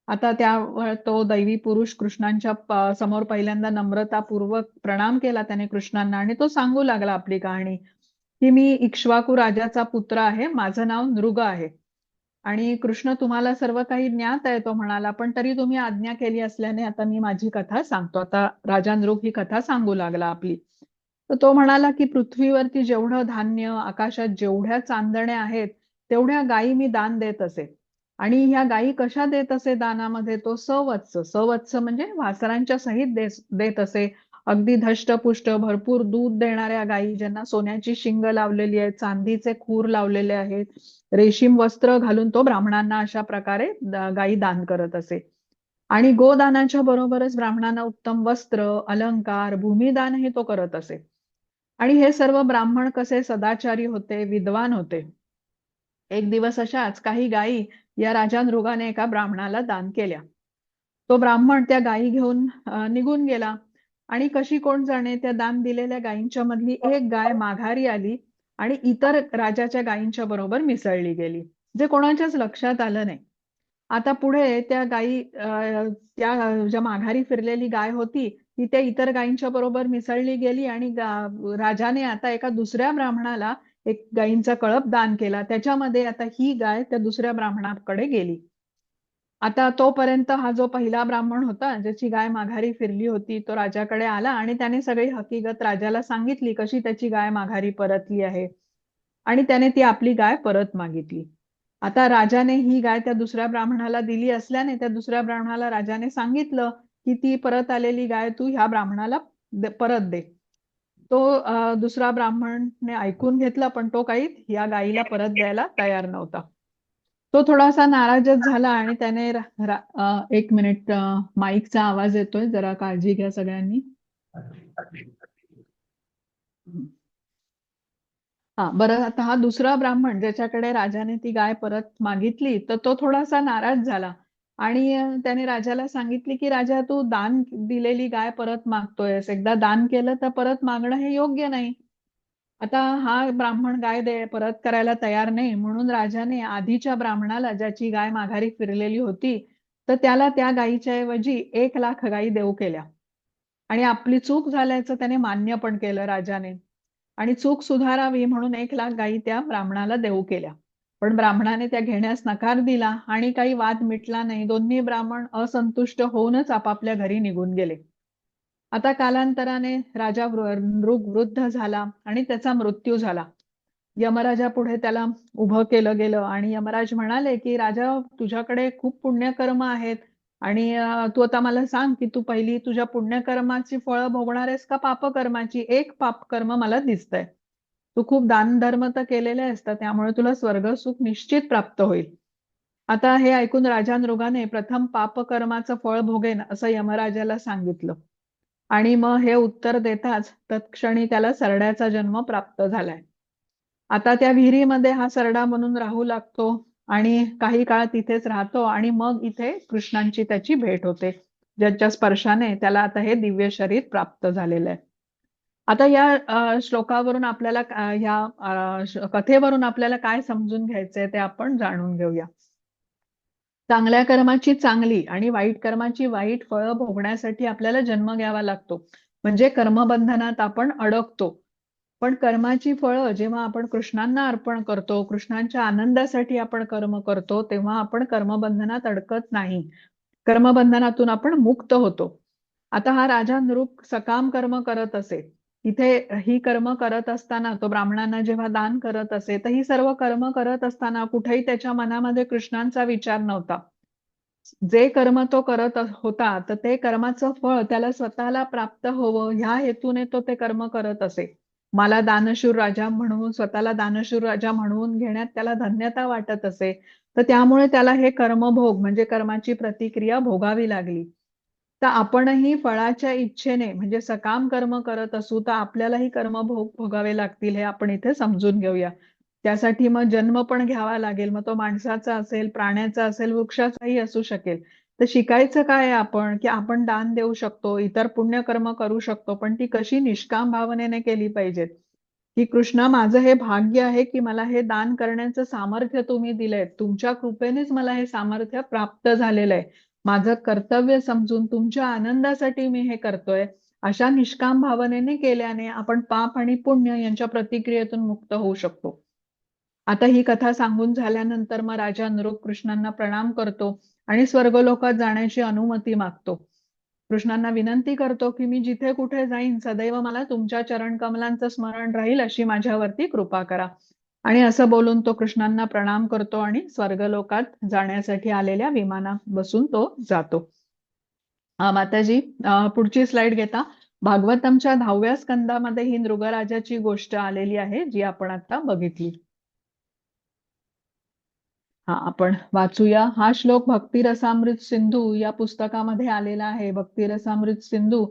आता त्या तो दैवी पुरुष कृष्णांच्या समोर पहिल्यांदा नम्रतापूर्वक प्रणाम केला त्याने कृष्णांना आणि तो सांगू लागला आपली कहाणी की मी इक्ष्वाकू राजाचा पुत्र आहे, माझं नाव नृग आहे. आणि कृष्ण तुम्हाला सर्व काही ज्ञात आहे तो म्हणाला, पण तरी तुम्ही आज्ञा केली असल्याने आता मी माझी कथा सांगतो. आता राजा नृग ही कथा सांगू लागला आपली. तर तो म्हणाला की पृथ्वीवरती जेवढं धान्य, आकाशात जेवढ्या चांदण्या आहेत तेवढ्या गायी मी दान देत असे. आणि ह्या गायी कशा देत असे दानामध्ये? तो सवत्स, सवत्स म्हणजे वासरांच्या सहित देत असे. अगदी धष्टपुष्ट भरपूर दूध देणाऱ्या गायी, ज्यांना सोन्याची शिंग लावलेली आहे, चांदीचे खूर लावलेले आहेत, रेशीम वस्त्र घालून तो ब्राह्मणांना अशा प्रकारे गायी दान करत असे. आणि गोदानाच्या बरोबरच ब्राह्मणांना उत्तम वस्त्र, अलंकार, भूमिदानही तो करत असे. आणि हे सर्व ब्राह्मण कसे सदाचारी होते, विद्वान होते. एक दिवस अशाच काही गायी या राजा नृगाने एका ब्राह्मणाला दान केल्या. तो ब्राह्मण त्या गायी घेऊन निघून गेला आणि कशी कोण जाणे त्या दान दिलेल्या गायींच्या मधली एक गाय माघारी आली आणि इतर राजाच्या गायींच्या बरोबर मिसळली गेली, जे कोणाच्याच लक्षात आलं नाही. आता पुढे त्या गायी त्या ज्या माघारी फिरलेली गाय होती ती त्या इतर गायींच्या बरोबर मिसळली गेली आणि राजाने आता एका दुसऱ्या ब्राह्मणाला एक गायींचा कळप दान केला. त्याच्यामध्ये आता ही गाय त्या दुसऱ्या ब्राह्मणाकडे गेली. आता तोपर्यंत हा जो पहिला ब्राह्मण होता, ज्याची गाय माघारी फिरली होती, तो राजाकडे आला आणि त्याने सगळी हकीकत राजाला सांगितली, कशी त्याची गाय माघारी परतली आहे. आणि त्याने ती आपली गाय परत मागितली. आता राजाने ही गाय त्या दुसऱ्या ब्राह्मणाला दिली असल्याने त्या दुसऱ्या ब्राह्मणाला राजाने सांगितलं की ती परत आलेली गाय तू ह्या ब्राह्मणाला परत दे. तो दुसरा ब्राह्मणने ऐकून घेतला, पण तो काही या गायीला परत द्यायला तयार नव्हता. तो थोडासा नाराजच झाला आणि त्याने एक मिनिट, माईकचा आवाज येतोय, जरा काळजी घ्या सगळ्यांनी. हा बरं, आता हा दुसरा ब्राह्मण ज्याच्याकडे राजाने ती गाय परत मागितली, तर तो थोडासा नाराज झाला आणि त्याने राजाला सांगितले की राजा तू दान दिलेली गाय परत मागतोयस, एकदा दान केलं तर परत मागणं हे योग्य नाही. आता हा ब्राह्मण गाय परत करायला तयार नाही, म्हणून राजाने आधीच्या ब्राह्मणाला, ज्याची गाय माघारी फिरलेली होती, तर त्याला त्या गायीच्या ऐवजी 1,00,000 गायी देऊ केल्या. आणि आपली चूक झाल्याचं त्याने मान्य पण केलं राजाने. आणि चूक सुधारावी म्हणून 1,00,000 गायी त्या ब्राह्मणाला देऊ केल्या. पण ब्राह्मणाने त्या घेण्यास नकार दिला आणि काही वाद मिटला नाही. दोन्ही ब्राह्मण असंतुष्ट होऊनच आपापल्या घरी निघून गेले. आता कालांतराने राजा नृग वृद्ध झाला आणि त्याचा मृत्यू झाला. यमराजा पुढे त्याला उभं केलं गेलं आणि यमराज म्हणाले की राजा तुझ्याकडे खूप पुण्यकर्म आहेत आणि तू आता मला सांग की तू पहिली तुझ्या पुण्यकर्माची फळं भोगणार आहेस का पापकर्माची? एक पापकर्म मला दिसतंय. तू खूप दानधर्म तर केलेले असतात, त्यामुळे तुला स्वर्ग सुख निश्चित प्राप्त होईल. आता हे ऐकून राजा नृगाने प्रथम पापकर्माचं फळ भोगेन असं यमराजाला सांगितलं. आणि मग हे उत्तर देताच तत्क्षणी त्याला सरड्याचा जन्म प्राप्त झालाय. आता त्या विहिरीमध्ये हा सरडा म्हणून राहू लागतो आणि काही काळ तिथेच राहतो आणि मग इथे कृष्णांची त्याची भेट होते, ज्याच्या स्पर्शाने त्याला आता हे दिव्य शरीर प्राप्त झालेलं आहे. आता या श्लोकावरून आपल्याला कथेवरून आपल्याला काय समजून घ्यायचंय ते आपण जाणून घेऊया. चांगल्या कर्माची चांगली आणि वाईट कर्माची वाईट फळं भोगण्यासाठी आपल्याला जन्म घ्यावा लागतो. म्हणजे कर्मबंधनात आपण अडकतो. पण कर्माची फळं जेव्हा आपण कृष्णांना अर्पण करतो, कृष्णांच्या आनंदासाठी आपण कर्म करतो, तेव्हा आपण कर्मबंधनात अडकत नाही. कर्मबंधनातून आपण मुक्त होतो. आता हा राजा नृप सकाम कर्म करत असे. इथे ही कर्म करत असताना तो ब्राह्मणांना जेव्हा दान करत असे, तर ही सर्व कर्म करत असताना कुठेही त्याच्या मनामध्ये कृष्णांचा विचार नव्हता. जे कर्म तो करत होता, तर ते कर्माचं फळ त्याला स्वतःला प्राप्त होवं ह्या हेतूने तो ते कर्म करत असे. मला दानशूर राजा म्हणून स्वतःला दानशूर राजा म्हणून घेण्यात त्याला धन्यता वाटत असे. तर त्यामुळे त्याला हे कर्मभोग म्हणजे कर्माची प्रतिक्रिया भोगावी लागली. तर आपणही फळाच्या इच्छेने म्हणजे सकाम कर्म करत असू तर आपल्यालाही कर्मभोग भोगावे लागतील हे आपण इथे समजून घेऊया. त्यासाठी मग जन्म पण घ्यावा लागेल. मग तो माणसाचा असेल, प्राण्याचा असेल, वृक्षाचाही असू शकेल. तर शिकायचं काय आहे आपण की आपण दान देऊ शकतो, इतर पुण्यकर्म करू शकतो, पण ती कशी निष्काम भावनेने केली पाहिजेत. की कृष्णा माझं हे भाग्य आहे की मला हे दान करण्याचं सामर्थ्य तुम्ही दिलंय. तुमच्या कृपेनेच मला हे सामर्थ्य प्राप्त झालेलं आहे. माझं कर्तव्य समजून तुमच्या आनंदासाठी मी हे करतोय. अशा निष्काम भावनेने केल्याने आपण पाप आणि पुण्य यांच्या प्रतिक्रियेतून मुक्त होऊ शकतो. आता ही कथा सांगून झाल्यानंतर मग राजा नृप कृष्णांना प्रणाम करतो आणि स्वर्गलोकात जाण्याची अनुमती मागतो. कृष्णांना विनंती करतो की मी जिथे कुठे जाईन सदैव मला तुमच्या चरण कमलांचं स्मरण राहील अशी माझ्यावरती कृपा करा. आणि असं बोलून तो कृष्णांना प्रणाम करतो आणि स्वर्गलोकात जाण्यासाठी आलेल्या विमानात बसून तो जातो. माताजी पुढची स्लाइड घेता. भागवतमच्या 10व्या स्कंदामध्ये ही नृगराजाची गोष्ट आलेली आहे जी आपण आता बघितली. आपण वाचूया. हा श्लोक भक्तिरसामृत सिंधू या पुस्तकामध्ये आलेला आहे. भक्तिरसामृत सिंधू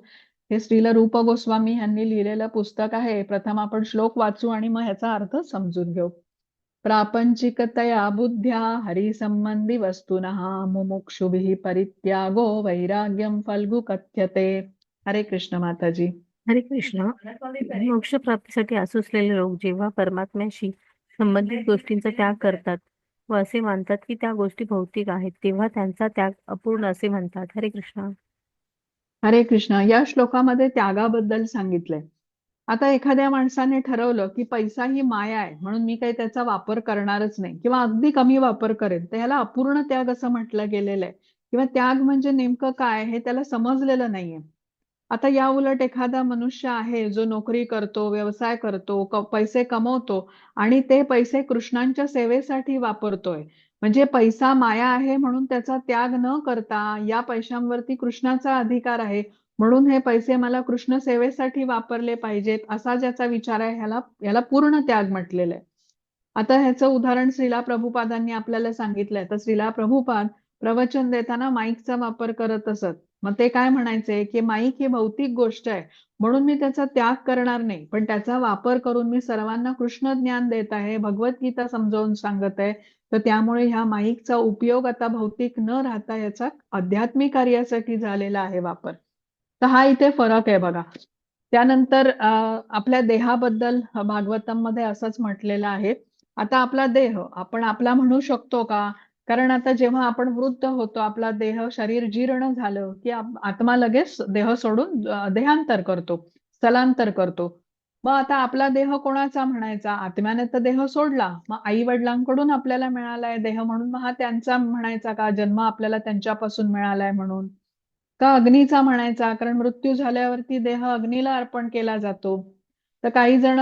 हे श्रील रूप गोस्वामी यांनी लिहिलेलं पुस्तक आहे. प्रथम आपण श्लोक वाचू आणि मग ह्याचा अर्थ समजून घेऊ. प्रापंचिकतया बुद्ध्या हरिसंबंधी वस्तुनः मुमुक्षुभिः परित्यागो वैराग्यम फल्गु कथ्यते. हरे कृष्ण माताजी. हरे कृष्ण. मोक्ष प्राप्तीसाठी असुसलेले लोक जेव्हा परमात्म्याशी संबंधित गोष्टींचा त्याग करतात व असे मानतात की त्या गोष्टी भौतिक आहेत, तेव्हा त्यांचा त्याग अपूर्ण असे म्हणतात. हरे कृष्ण. हरे कृष्ण. या श्लोकामध्ये त्यागाबद्दल सांगितलंय. आता एखाद्या माणसाने ठरवलं की पैसा ही माया आहे म्हणून मी काही त्याचा वापर करणारच नाही किंवा अगदी कमी वापर करेन, तर ह्याला अपूर्ण त्याग असं म्हटलं गेलेलं आहे. किंवा त्याग म्हणजे नेमकं काय हे त्याला समजलेलं नाहीये. आता या उलट एखादा मनुष्य आहे जो नोकरी करतो, व्यवसाय करतो, पैसे कमवतो आणि ते पैसे कृष्णांच्या सेवेसाठी वापरतोय. म्हणजे पैसा माया आहे म्हणून त्याचा त्याग न करता या पैशांवरती कृष्णाचा अधिकार आहे म्हणून हे पैसे मला कृष्ण सेवेसाठी वापरले पाहिजेत असा ज्याचा विचार आहे ह्याला पूर्ण त्याग म्हटलेलं आहे. आता ह्याचं उदाहरण श्रीला प्रभुपादांनी आपल्याला सांगितलंय. तर श्रीला प्रभुपाद प्रवचन देताना माईकचा वापर करत असत. मग ते काय म्हणायचे की माईक ही भौतिक गोष्ट आहे म्हणून मी त्याचा त्याग करणार नाही, पण त्याचा वापर करून मी सर्वांना कृष्ण ज्ञान देत आहे, भगवद्गीता समजावून सांगत आहे. तर त्यामुळे ह्या माईकचा उपयोग आता भौतिक न राहता याचा आध्यात्मिक कार्यासाठी झालेला आहे वापर. तर हा इथे फरक आहे बघा. त्यानंतर आपल्या देहाबद्दल भागवतम मध्ये असंच म्हटलेलं आहे. आता आपला देह आपण आपला म्हणू शकतो का? कारण आता जेव्हा आपण वृद्ध होतो आपला देह शरीर जीर्ण झालं की आत्मा लगेच देह सोडून देहांतर करतो, स्थलांतर करतो. मग आता आपला देह कोणाचा म्हणायचा? आत्म्याने तर देह सोडला, मग आई वडिलांकडून आपल्याला मिळालाय देह म्हणून मग हा त्यांचा म्हणायचा का? जन्म आपल्याला त्यांच्यापासून मिळालाय म्हणून का अग्नीचा म्हणायचा? कारण मृत्यू झाल्यावरती देह अग्नीला अर्पण केला जातो. तर काही जण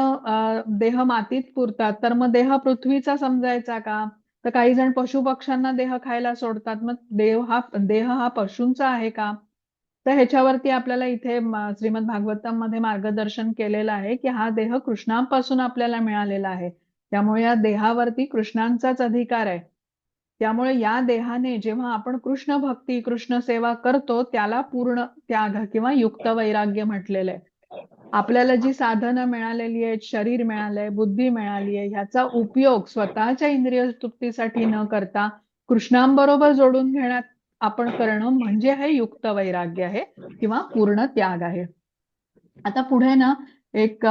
देह मातीत पुरतात तर मग देह पृथ्वीचा समजायचा का? तर काही जण पशु पक्ष्यांना देह खायला सोडतात. मग देह हा पशूंचा आहे का? तर ह्याच्यावरती आपल्याला इथे श्रीमद भागवतम मध्ये मार्गदर्शन केलेलं आहे की हा देह कृष्णांपासून आपल्याला मिळालेला आहे. त्यामुळे या देहावरती कृष्णांचाच अधिकार आहे. त्यामुळे या देहाने जेव्हा आपण कृष्ण भक्ती कृष्ण सेवा करतो त्याला पूर्ण त्याग किंवा युक्त वैराग्य म्हटलेलं आहे. आपल्याला जी साधनं मिळालेली आहेत, शरीर मिळालंय, बुद्धी मिळाली आहे, ह्याचा उपयोग स्वतःच्या इंद्रिय तृप्तीसाठी न करता कृष्णांबरोबर जोडून घेण्यात आपण करणं म्हणजे हे युक्त वैराग्य आहे किंवा पूर्ण त्याग आहे. आता पुढे ना एक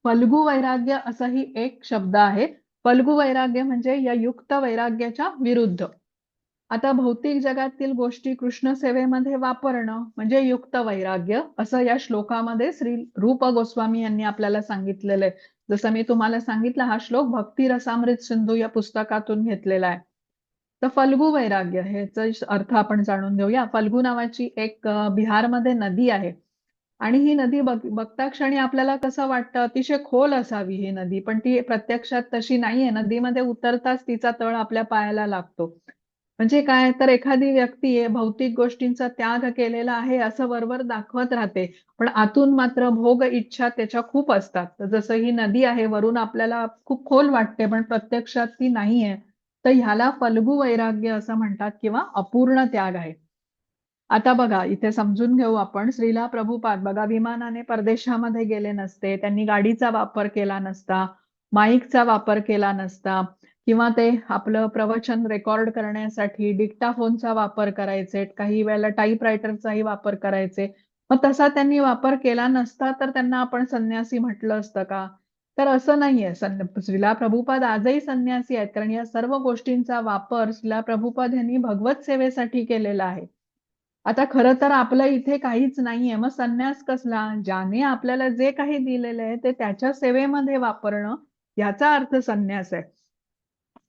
फल्गु वैराग्य असाही एक शब्द आहे. फल्गु वैराग्य म्हणजे या युक्त वैराग्याच्या विरुद्ध. आता भौतिक जगातील गोष्टी कृष्ण सेवेमध्ये वापरणं म्हणजे युक्त वैराग्य असं या श्लोकामध्ये श्री रूप गोस्वामी यांनी आपल्याला सांगितलेलं आहे. जसं मी तुम्हाला सांगितलं हा श्लोक भक्ती रसामृत सिंधू या पुस्तकातून घेतलेला आहे. तर फल्गु वैराग्य ह्याचा अर्थ आपण जाणून घेऊया. फल्गु नावाची एक बिहारमध्ये नदी आहे आणि ही नदी बघता क्षणी आपल्याला कसं वाटतं अतिशय खोल असावी ही नदी, पण ती प्रत्यक्षात तशी नाहीये. नदीमध्ये उतरताच तिचा तळ आपल्या पायाला लागतो. म्हणजे काय तर एखादी व्यक्ती आहे भौतिक गोष्टींचा त्याग केलेला आहे असं वरवर दाखवत राहते, पण आतून मात्र भोग इच्छा त्याच्या खूप असतात. तर जसं ही नदी आहे वरून आपल्याला खूप खोल वाटते पण प्रत्यक्षात ती नाहीये. तर ह्याला फल्गु वैराग्य असं म्हणतात किंवा अपूर्ण त्याग आहे. आता बघा इथे समजून घेऊ आपण. श्रीला प्रभुपाद बघा विमानाने परदेशामध्ये गेले नसते, त्यांनी गाडीचा वापर केला नसता, माईकचा वापर केला नसता किंवा ते आपलं प्रवचन रेकॉर्ड करण्यासाठी डिक्टाफोनचा वापर करायचे, काही वेळेला टाईपरायटरचाही वापर करायचे. मग तसा त्यांनी वापर केला नसता तर त्यांना आपण संन्यासी म्हटलं असतं का? तर असं नाहीये. श्रीला प्रभुपाद आजही संन्यासी आहेत, कारण या सर्व गोष्टींचा वापर श्रीला प्रभुपाद यांनी भगवत सेवेसाठी केलेला आहे. आता खरं तर आपलं इथे काहीच नाहीये, मग संन्यास कसला? ज्याने आपल्याला जे काही दिलेलं आहे ते त्याच्या सेवेमध्ये वापरणं याचा अर्थ संन्यास आहे.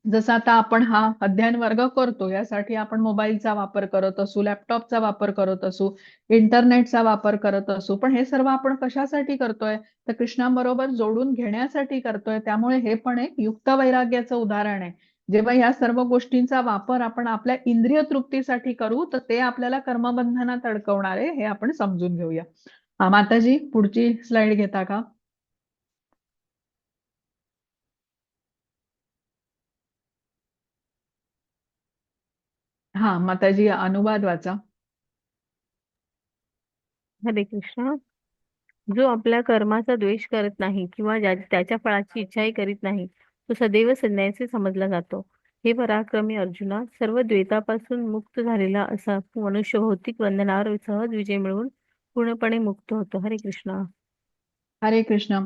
जसं आता आपण हा अध्ययन वर्ग करतो, यासाठी आपण मोबाईलचा वापर करत असू, लॅपटॉपचा वापर करत असू, इंटरनेटचा वापर करत असू, पण हे सर्व आपण कशासाठी करतोय? तर कृष्णाबरोबर जोडून घेण्यासाठी करतोय. त्यामुळे हे पण एक युक्त वैराग्याचं उदाहरण आहे. जेव्हा या सर्व गोष्टींचा वापर आपण आपल्या इंद्रिय तृप्तीसाठी करू तर ते आपल्याला कर्मबंधनात अडकवणार आहे, हे आपण समजून घेऊया. हा माताजी पुढची स्लाइड घेता का? हा माताजी अनुवाद वाचा. हरे कृष्ण. जो आपल्या कर्माचा द्वेष करत नाही किंवा त्याच्या फळाची इच्छाही करीत नाही तो सदैव संन्यासी समजला जातो. हे पराक्रमी अर्जुना, सर्व द्वैतापासून मुक्त झालेला असा मनुष्य भौतिक बंधनावर सहज विजय मिळवून पूर्णपणे मुक्त होतो. हरे कृष्ण. हरे कृष्ण.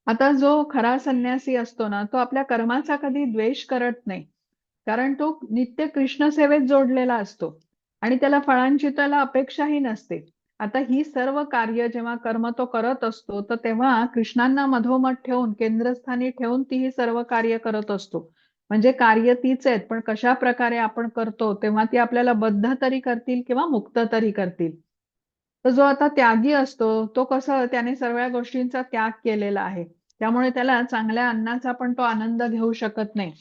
आता जो खरा संन्यासी असतो ना तो आपल्या कर्माचा कधी द्वेष करत नाही, कारण तो नित्य कृष्ण सेवेत जोडलेला असतो आणि त्याला फळांची त्याला अपेक्षाही नसते. आता ही सर्व कार्य जेव्हा कर्म तो करत असतो तर तेव्हा कृष्णांना मधोमध ठेवून केंद्रस्थानी ठेवून ती ही सर्व कार्य करत असतो. म्हणजे कार्य तीच आहेत पण कशा प्रकारे आपण करतो तेव्हा ती आपल्याला बद्ध तरी करतील किंवा मुक्त तरी करतील. तर जो आता त्यागी असतो तो कसं त्याने सर्व गोष्टींचा त्याग केलेला आहे, त्यामुळे त्याला चांगल्या अन्नाचा पण तो आनंद घेऊ शकत नाही.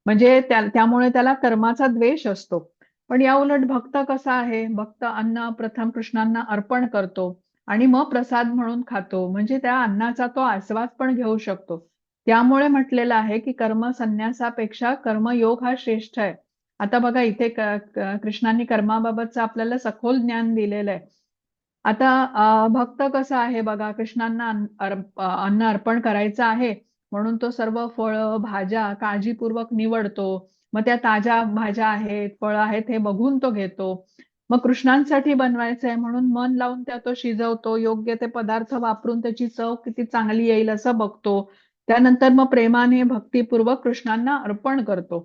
म्हणजे त्यामुळे त्याला कर्माचा द्वेष असतो. पण या उलट भक्त कसा आहे, भक्त अन्न प्रथम कृष्णांना अर्पण करतो आणि मग प्रसाद म्हणून खातो, म्हणजे त्या अन्नाचा तो आस्वाद पण घेऊ शकतो. त्यामुळे म्हटलेलं आहे की कर्म संन्यासापेक्षा कर्मयोग हा श्रेष्ठ आहे. आता बघा इथे कृष्णांनी कर्माबाबतचं आपल्याला सखोल ज्ञान दिलेलं आहे. आता भक्त कसा आहे बघा, कृष्णांना अन्न अर्पण करायचं आहे म्हणून तो सर्व फळं भाज्या काळजीपूर्वक निवडतो. मग त्या ताज्या भाज्या आहेत फळं आहेत हे बघून तो घेतो. मग कृष्णांसाठी बनवायचंय म्हणून मन लावून त्या तो शिजवतो, योग्य ते पदार्थ वापरून त्याची चव किती चांगली येईल असं बघतो. त्यानंतर मग प्रेमाने भक्तीपूर्वक कृष्णांना अर्पण करतो.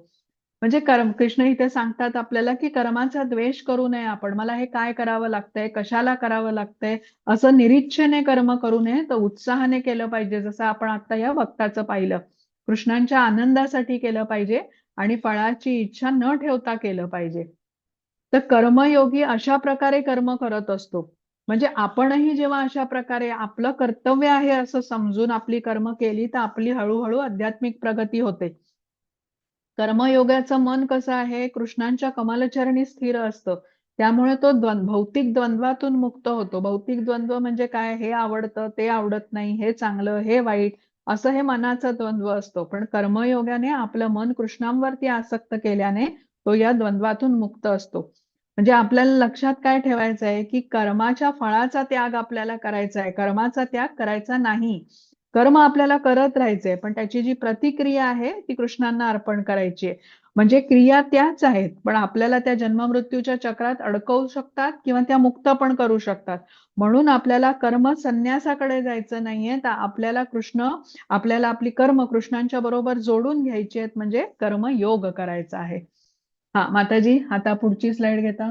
म्हणजे कृष्ण इथे सांगतात आपल्याला की कर्माचा द्वेष करू नये आपण. मला हे काय करावं लागतंय, कशाला करावं लागतंय असं निरीच्छेने कर्म करू नये, तर उत्साहाने केलं पाहिजे. जसं आपण आता या भक्ताचं पाहिलं, कृष्णांच्या आनंदासाठी केलं पाहिजे आणि फळाची इच्छा न ठेवता केलं पाहिजे. तर कर्मयोगी अशा प्रकारे कर्म करत असतो. म्हणजे आपणही जेव्हा अशा प्रकारे आपलं कर्तव्य आहे असं समजून आपली कर्म केली तर आपली हळूहळू आध्यात्मिक प्रगती होते. कर्मयोगाचं मन कसं आहे, कृष्णांच्या कमलचरणी स्थिर असतं. त्यामुळे तो भौतिक द्वंद्वातून मुक्त होतो. भौतिक द्वंद्व म्हणजे काय? हे आवडतं, ते आवडत नाही, हे चांगलं, हे वाईट, असं हे मनाचा द्वंद्व असतो. पण कर्मयोगाने आपलं मन कृष्णांवरती आसक्त केल्याने तो या द्वंद्वातून मुक्त असतो. म्हणजे आपल्याला लक्षात काय ठेवायचं आहे, की कर्माच्या फळाचा त्याग आपल्याला करायचा आहे. कर्माचा त्याग करायचा नाही. कर्म आपल्याला करत राहायचंय, पण त्याची जी प्रतिक्रिया आहे ती कृष्णांना अर्पण करायची आहे. म्हणजे क्रिया त्याच आहेत, पण आपल्याला त्या जन्ममृत्यूच्या चक्रात अडकवू शकतात किंवा त्या मुक्त पण करू शकतात. म्हणून आपल्याला कर्म संन्यासाकडे जायचं नाहीये, तर आपल्याला आपली कर्म कृष्णांच्या बरोबर जोडून घ्यायची आहेत, म्हणजे कर्मयोग करायचा आहे. हा माताजी, आता पुढची स्लाइड घेता.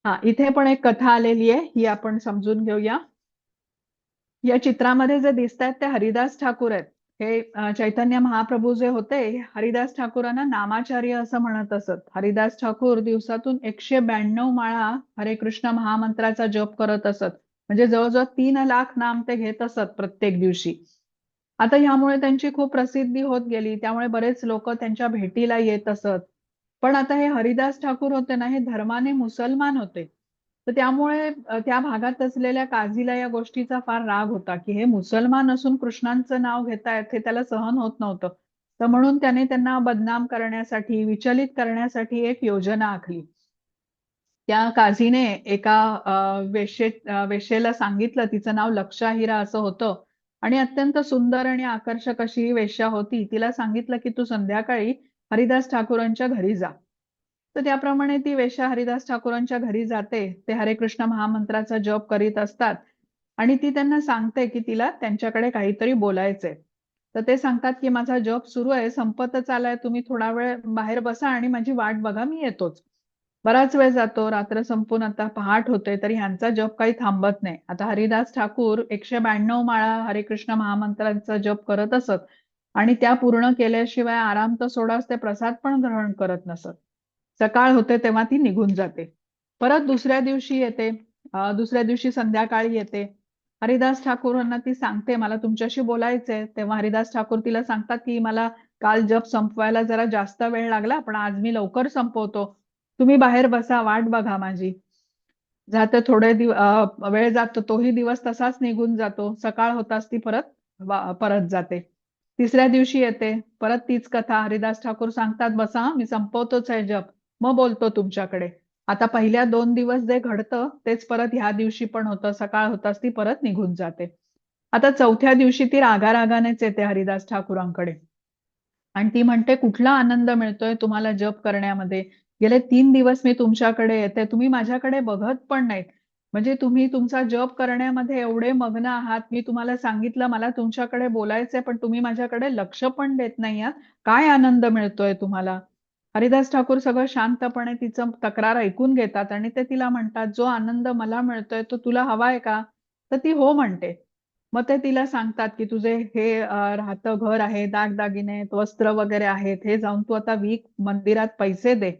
हा, इथे पण एक कथा आलेली आहे, ही आपण समजून घेऊया. या चित्रामध्ये जे दिसत आहेत ते हरिदास ठाकूर आहेत. हे चैतन्य महाप्रभू जे होते, हरिदास ठाकूरांना नामाचार्य असं म्हणत असत. हरिदास ठाकूर दिवसातून 192 माळा हरे कृष्ण महामंत्राचा जप करत असत. म्हणजे जवळजवळ 3 लाख नाम ते घेत असत प्रत्येक दिवशी. आता ह्यामुळे त्यांची खूप प्रसिद्धी होत गेली, त्यामुळे बरेच लोक त्यांच्या भेटीला येत असत. पण आता हे हरिदास ठाकूर होते ना, हे धर्माने मुसलमान होते. तर त्यामुळे त्या भागात असलेल्या काझीला या गोष्टीचा फार राग होता, की हे मुसलमान असून कृष्णांचं नाव घेतायत, हे त्याला सहन होत नव्हतं. तर म्हणून त्याने त्यांना बदनाम करण्यासाठी, विचलित करण्यासाठी एक योजना आखली. त्या काझीने एका वेश्येला सांगितलं, तिचं नाव लक्षाहिरा असं होतं आणि अत्यंत सुंदर आणि आकर्षक अशी ही वेश्या होती. तिला सांगितलं, की तू संध्याकाळी हरिदास ठाकूरांच्या घरी जा. तर त्याप्रमाणे ती वेश्या हरिदास ठाकूरांच्या घरी जाते. ते हरे कृष्ण महामंत्राचा जप करीत असतात आणि ती त्यांना सांगते, की तिला त्यांच्याकडे काहीतरी बोलायचंय. तर ते सांगतात, की माझा जप सुरू आहे, संपतच आलाय, तुम्ही थोडा वेळ बाहेर बसा आणि माझी वाट बघा, मी येतोच. बराच वेळ जातो, रात्र संपून आता पहाट होते, तरी ह्यांचा जप काही थांबत नाही. आता हरिदास ठाकूर 192 माळा हरे कृष्ण महामंत्राचा जप करत असत आणि त्या पूर्ण केल्याशिवाय आराम तर सोडाच, ते प्रसाद पण ग्रहण करत नसत. सकाळ होते तेव्हा ती निघून जाते. परत दुसऱ्या दिवशी येते. दुसऱ्या दिवशी संध्याकाळी येते. हरिदास ठाकूरांना ती सांगते, मला तुमच्याशी बोलायचंय. तेव्हा हरिदास ठाकूर तिला सांगतात, की मला काल जप संपवायला जरा जास्त वेळ लागला, पण आज मी लवकर संपवतो. तुम्ही बाहेर बसा, वाट बघा माझी. जाते थोडे वेळ जातो, तोही दिवस तसाच निघून जातो. सकाळ होताच ती परत जाते. तिसऱ्या दिवशी येते, परत तीच कथा. हरिदास ठाकूर सांगतात, बसा मी संपवतोच आहे जप, मग बोलतो तुमच्याकडे. आता पहिल्या 2 दिवस जे घडतं तेच परत ह्या दिवशी पण होतं. सकाळ होताच ती परत निघून जाते. आता चौथ्या दिवशी ती रागारागानेच येते हरिदास ठाकूरांकडे आणि ती म्हणते, कुठला आनंद मिळतोय तुम्हाला जप करण्यामध्ये? गेले 3 दिवस मी तुमच्याकडे येते, तुम्ही माझ्याकडे बघत पण नाहीत. म्हणजे तुम्ही तुमचा जप करण्यामध्ये एवढे मग्न आहात, मी तुम्हाला सांगितलं मला तुमच्याकडे बोलायचंय, पण तुम्ही माझ्याकडे लक्ष पण देत नाही आहात. काय आनंद मिळतोय तुम्हाला? हरिदास ठाकूर सगळं शांतपणे तिचं तक्रार ऐकून घेतात आणि ते तिला म्हणतात, जो आनंद मला मिळतोय तो तुला हवाय का? तर ती हो म्हणते. मग ते तिला सांगतात, की तुझे हे राहतं घर आहे, दागदागिने, वस्त्र वगैरे आहेत, हे जाऊन तू आता विक, मंदिरात पैसे दे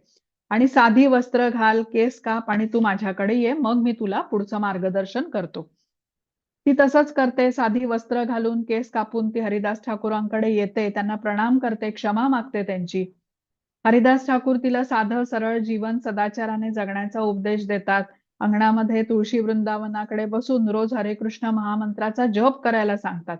आणि साधी वस्त्र घाल, केस काप आणि तू माझ्याकडे ये, मग मी तुला पुढचं मार्गदर्शन करतो. ती तसंच करते, साधी वस्त्र घालून, केस कापून ती हरिदास ठाकूरांकडे येते, त्यांना प्रणाम करते, क्षमा मागते त्यांची. हरिदास ठाकूर तिला साधं सरळ जीवन सदाचाराने जगण्याचा उपदेश देतात. अंगणामध्ये तुळशी वृंदावनाकडे बसून रोज हरे कृष्ण महामंत्राचा जप करायला सांगतात.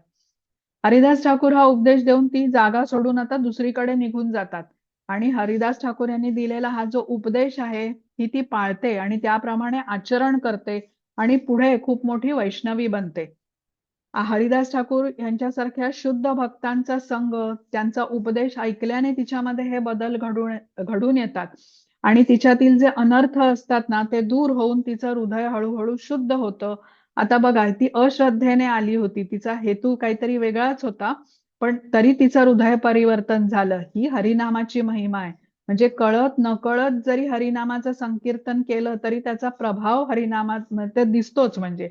हरिदास ठाकूर हा उपदेश देऊन ती जागा सोडून आता दुसरीकडे निघून जातात आणि हरिदास ठाकूर यांनी दिलेला हा जो उपदेश आहे ही ती पाळते आणि त्याप्रमाणे आचरण करते आणि पुढे खूप मोठी वैष्णवी बनते. हरिदास ठाकूर यांच्यासारख्या शुद्ध भक्तांचा संग, त्यांचा उपदेश ऐकल्याने तिच्यामध्ये हे बदल घडून येतात आणि तिच्यातील जे अनर्थ असतात ना ते दूर होऊन तिचं हृदय हळूहळू शुद्ध होतं. आता बघा, ती अश्रद्धेने आली होती, तिचा हेतू काहीतरी वेगळाच होता, पण तरी तिचं हृदय परिवर्तन झालं. ही हरिनामाची महिमा आहे. म्हणजे कळत नकळत जरी हरिनामाचं संकीर्तन केलं तरी त्याचा प्रभाव हरिनामात ते दिसतोच. म्हणजे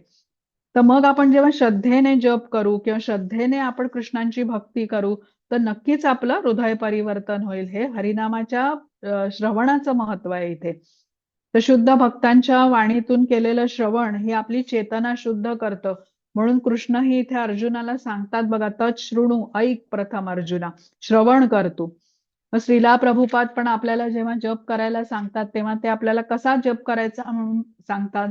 तर मग आपण जेव्हा श्रद्धेने जप करू किंवा श्रद्धेने आपण कृष्णांची भक्ती करू तर नक्कीच आपलं हृदय परिवर्तन होईल. हे हरिनामाच्या श्रवणाचं महत्व आहे इथे. तर शुद्ध भक्तांच्या वाणीतून केलेलं श्रवण हे आपली चेतना शुद्ध करतं. म्हणून कृष्णही इथे अर्जुनाला सांगतात बघा, तत् शृणु, ऐक प्रथम अर्जुना, श्रवण कर तू. मग श्रीला प्रभुपाद पण आपल्याला जेव्हा जप करायला सांगतात तेव्हा ते आपल्याला कसा जप करायचा म्हणून सांगतात.